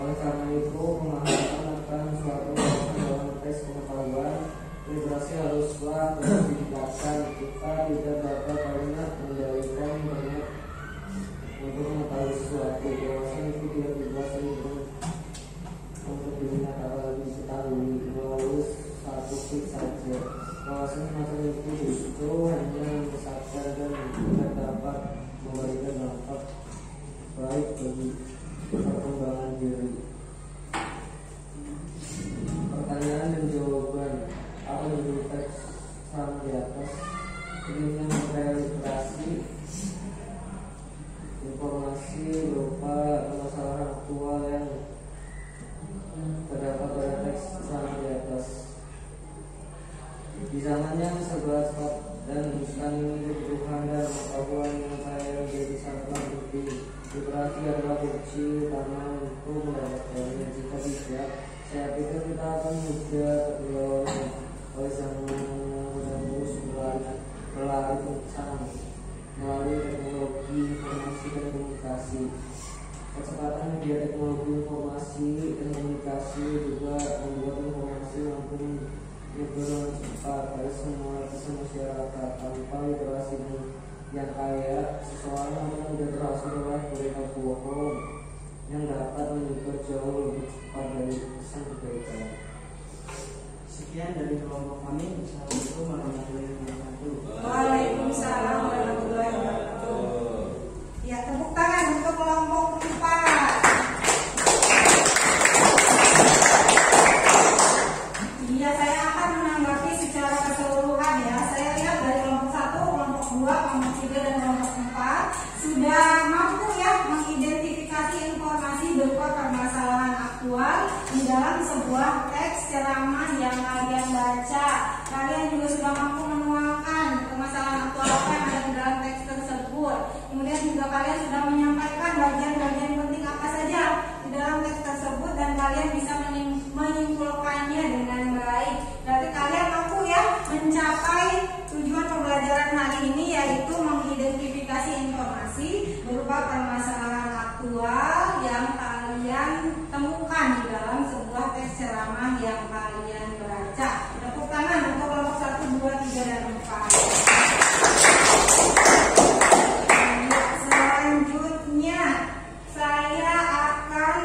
Oleh karena itu, pemahaman akan suatu dalam tes pengetahuan literasi haruslah terus ditingkatkan. Kita tidak dapat hanya mengendalikan banyak untuk mengetahui sesuatu. Wawasan itu tidak bebas untuk dinyatakan diketahui melalui satu klik saja. Wawasan semacam itu justru hanya menyesatkan dan tidak dapat memberikan dampak baik bagi perkembangan diri. Pertanyaan dan jawaban apa yang teks sama di atas ini literasi informasi berupa permasalahan aktual yang terdapat pada teks sama di atas. Di zaman yang serba cepat dan instan ini kebutuhan dan pengetahuan yang saya menjadi sangatlah penting. Literasi adalah kunci utama untuk mendapatkannya. Jika tidak, saya pikir kita akan mudah terlalu oleh zaman dan terus berlari kencang melalui teknologi informasi dan komunikasi. Kecepatan media teknologi informasi dan komunikasi juga membuat informasi mampu menyebar cepat pada semua lapisan masyarakat. Tanpa literasi yang kaya, seseorang akan mudah terasuk oleh berita bohong yang dapat menyebar jauh lebih cepat dari pesan kebaikan. Sekian dari kelompok kami. Assalamualaikum warahmatullahi wabarakatuh. Waalaikumsalam warahmatullahi wabarakatuh. Ya, tepuk tangan untuk kelompok 4. Iya, saya akan menanggapi secara keseluruhan ya. Saya lihat dari kelompok 1, kelompok 2, kelompok 3 dan kelompok 4 sudah mampu ya mengidentifikasi informasi berupa permasalahan aktual di dalam sebuah teks ceramah yang kalian baca. Kalian juga sudah mampu menuangkan permasalahan aktual apa yang ada di dalam teks tersebut. Kemudian juga kalian sudah menyampaikan bagian-bagian penting apa saja di dalam teks tersebut dan kalian bisa menyimpulkannya dengan baik. Berarti kalian mampu ya mencapai tujuan pembelajaran hari ini, yaitu mengidentifikasi informasi berupa permasalahan aktual yang kalian temukan di dalam sebuah teks ceramah yang kalian baca. Tepuk tangan untuk kelompok 1, 2, 3, dan 4. Selanjutnya saya akan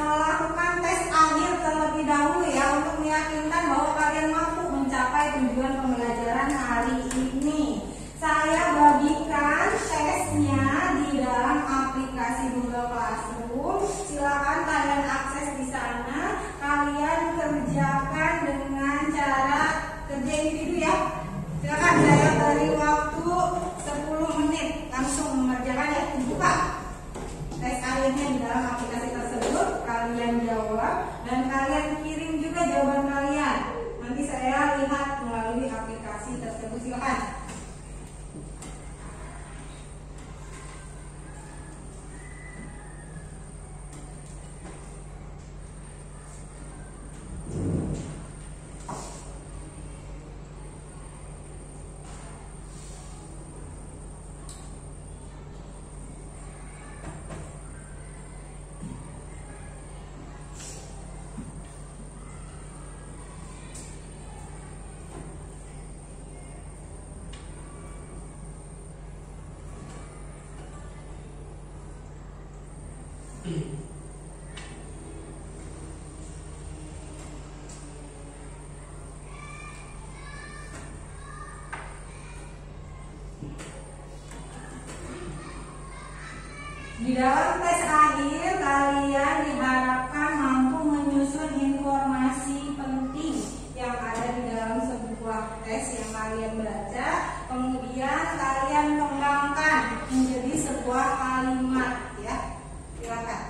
melakukan tes akhir terlebih dahulu ya, untuk meyakinkan bahwa kalian mampu mencapai tujuan pembelajaran hari ini. Saya bagikan tesnya di dalam aplikasi Google Classroom. Silakan kalian akses di sana. Kalian kerjakan dengan cara kerja individu ya. Silakan, saya beri waktu 10 menit langsung mengerjakan ya. Buka tes akhirnya di dalam aplikasi tersebut. Kalian jawab dan kalian kirim juga jawaban kalian. Nanti saya lihat melalui aplikasi tersebut. Silakan. Di dalam tes akhir kalian diharapkan mampu menyusun informasi penting yang ada di dalam sebuah tes yang kalian baca. Kemudian kalian kembangkan menjadi sebuah kalimat ya. Silakan.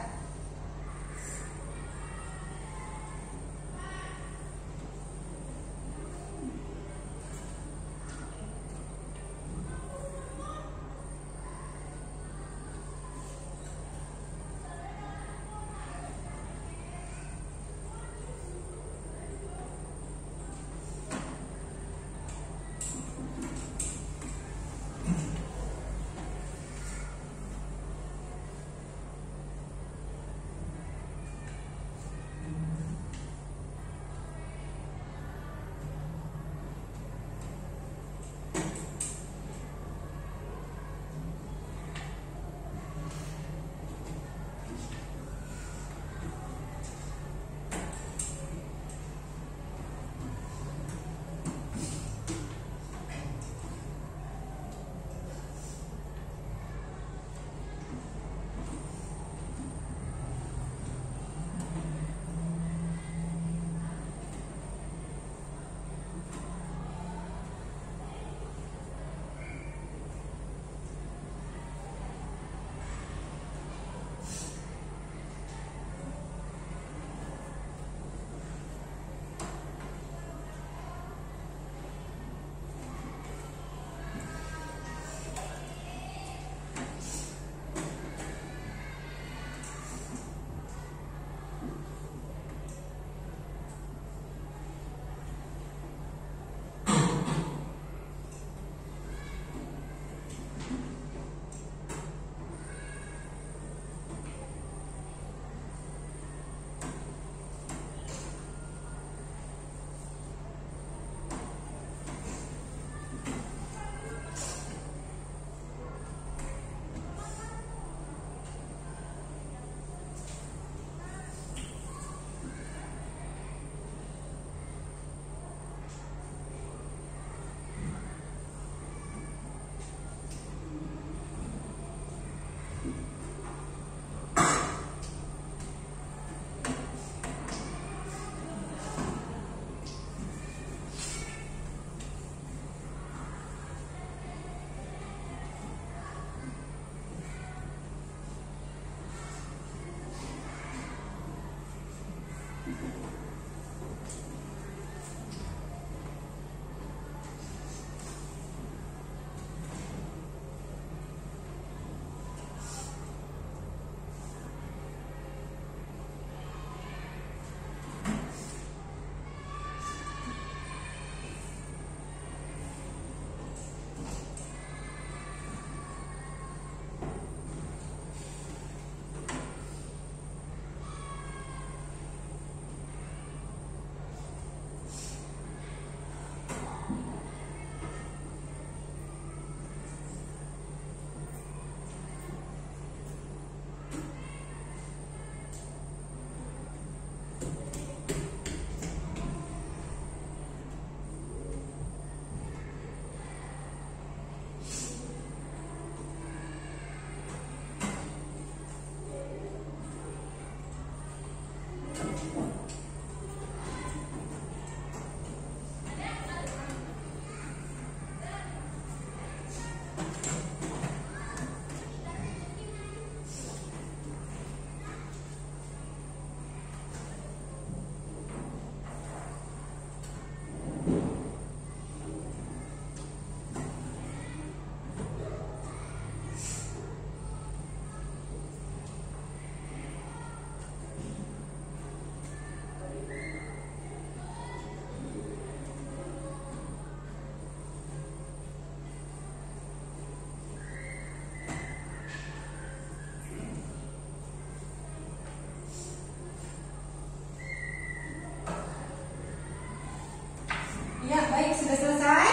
Ya, baik, sudah selesai?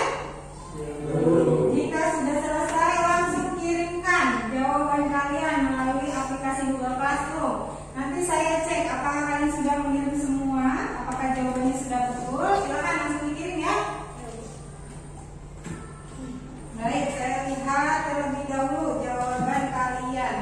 Jika sudah selesai, langsung kirimkan jawaban kalian melalui aplikasi Google Classroom. Nanti saya cek apakah kalian sudah mengirim semua, apakah jawabannya sudah betul. Silakan langsung dikirim ya. Baik, saya lihat terlebih dahulu jawaban kalian.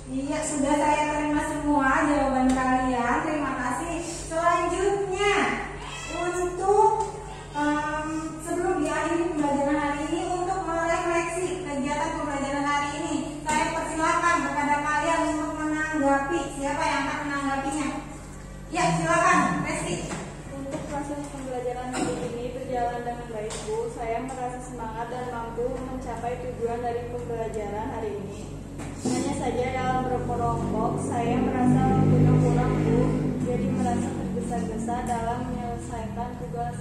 Iya, sudah saya terima semua jawaban kalian. Terima kasih. Selanjutnya, untuk sebelum diakhiri pembelajaran hari ini, untuk merefleksi kegiatan pembelajaran hari ini, saya persilakan kepada kalian untuk menanggapi. Siapa yang akan menanggapinya? Ya, silakan, Resti. Untuk proses pembelajaran hari ini berjalan dengan baik, Bu. Saya merasa semangat dan mampu mencapai tujuan dari pembelajaran hari ini. Hanya saja dalam berkelompok saya merasa waktunya kurang, Bu. Jadi merasa tergesa-gesa dalam menyelesaikan tugas.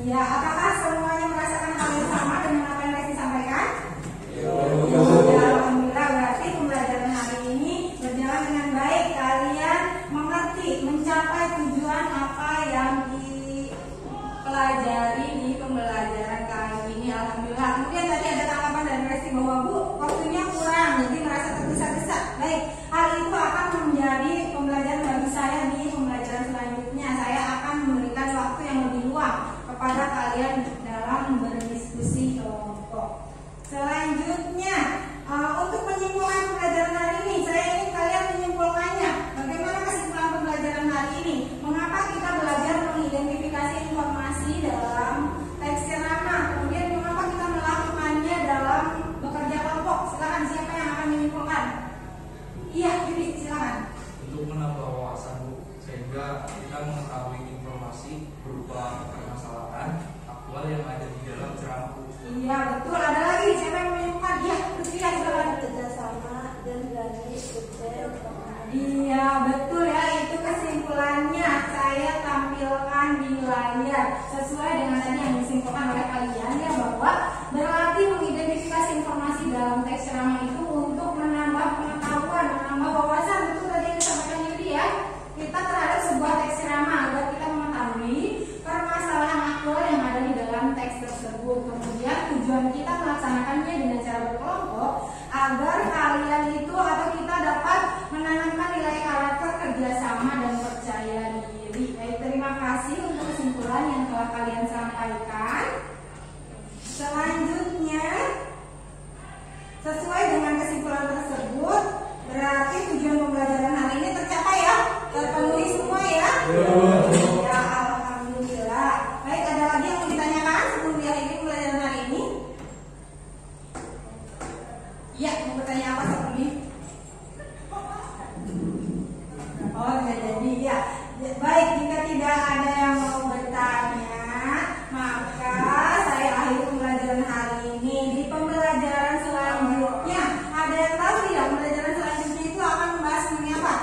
Iya, apakah semuanya merasakan hal yang sama dengan apa yang Resti sampaikan? Ya, alhamdulillah, berarti pembelajaran hari ini berjalan dengan baik. Kalian mengerti, mencapai tujuan apa yang dipelajari di pembelajaran kali ini. Alhamdulillah. Kemudian tadi ada tanggapan dari Resti bahwa Bu, waktunya kurang, jadi merasa tergesa-gesa. Baik, hal itu akan menjadi pembelajaran bagi saya di pembelajaran selanjutnya. Saya akan memberikan waktu yang lebih luang kepada kalian dalam berdiskusi kelompok. Selanjutnya, untuk menyimpulkan pembelajaran hari ini, saya ingin kalian menyimpulkannya. Bagaimana kesimpulan pembelajaran hari ini? Mengapa kita belajar mengidentifikasi informasi dalam teks ceramah? Kemudian mengapa kita melakukannya dalam bekerja kelompok? Silakan, siapa yang akan menyimpulkan? Iya, Yudi, silakan. Untuk menambah wawasan, Bu, sehingga kita mengetahui informasi berupa permasalahan aktual yang ada di dalam ceramah, Bu. Iya, betul. Ada lagi siapa yang menyimpulkan? Iya, Putri, silakan. Kerjasama dan berani bekerja. Iya, betul ya, itu kesimpulannya saya tampilkan di layar sesuai dengan tadi yang disimpulkan oleh kalian ya, bahwa berlatih mengidentifikasi informasi dalam teks ceramah itu untuk menambah pengetahuan, menambah wawasan. Betul tadi yang disampaikan Yudi ya, kita terhadap sebuah teks ceramah agar kita mengetahui permasalahan aktual yang ada di dalam teks tersebut. Kemudian tujuan kita melaksanakannya dengan cara berkelompok agar kalian itu atau kita dapat menanamkan nilai karakter, kerjasama, dan percaya diri. Baik, terima kasih untuk kesimpulan yang telah kalian sampaikan. Selanjutnya, sesuai dengan kesimpulan tersebut, berarti tujuan pembelajaran hari ini tercapai ya? Terpenuhi semua ya? Ya, alhamdulillah. Baik, ada lagi yang mau ditanyakan sebelum diakhiri pembelajaran hari ini? Ya, mau bertanya apa sebelum ini? Oh, nggak jadi ya. Baik, jika tidak ada yang mau bertanya, maka saya akhiri pembelajaran hari ini. Di pembelajaran selanjutnya, ada yang tahu tidak pembelajaran selanjutnya itu akan membahas mengenai apa?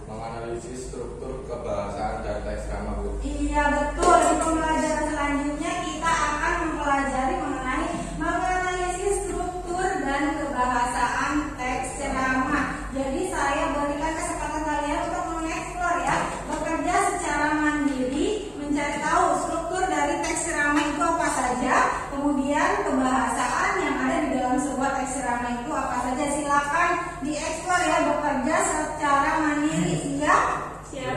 Menganalisis struktur kebahasaan dan teks ceramah, Bu. Iya, betul. Di pembelajaran selanjutnya kita akan mempelajari mengenai menganalisis struktur dan kebahasaan teks ceramah. Jadi saya berikan kesempatan kalian untuk mengeksplor ya, bekerja secara mandiri, mencari tahu struktur dari teks ceramah itu apa saja, kemudian kebahasaan yang ada di dalam sebuah teks ceramah itu apa saja. Silakan dieksplor ya, bekerja secara mandiri. Siap? Siap.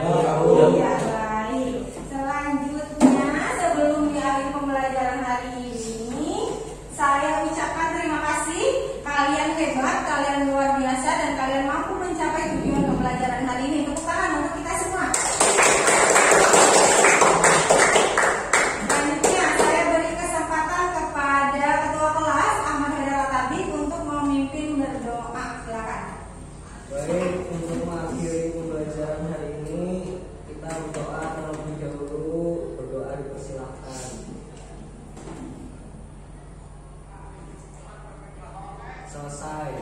Iya, baik. Selanjutnya, sebelum diakhiri pembelajaran hari ini, saya ucapkan terima kasih. Kalian hebat, kalian luar biasa, dan kalian mampu mencapai tujuan pembelajaran hari ini. Tepuk tangan untuk kita semua. Selanjutnya, saya beri kesempatan kepada Ketua Kelas Ahmad Haidar Tabib untuk memimpin berdoa. Silakan. Baik, untuk mengakhiri pembelajaran hari ini, kita berdoa terlebih dahulu. Berdoa dipersilahkan. Selesai.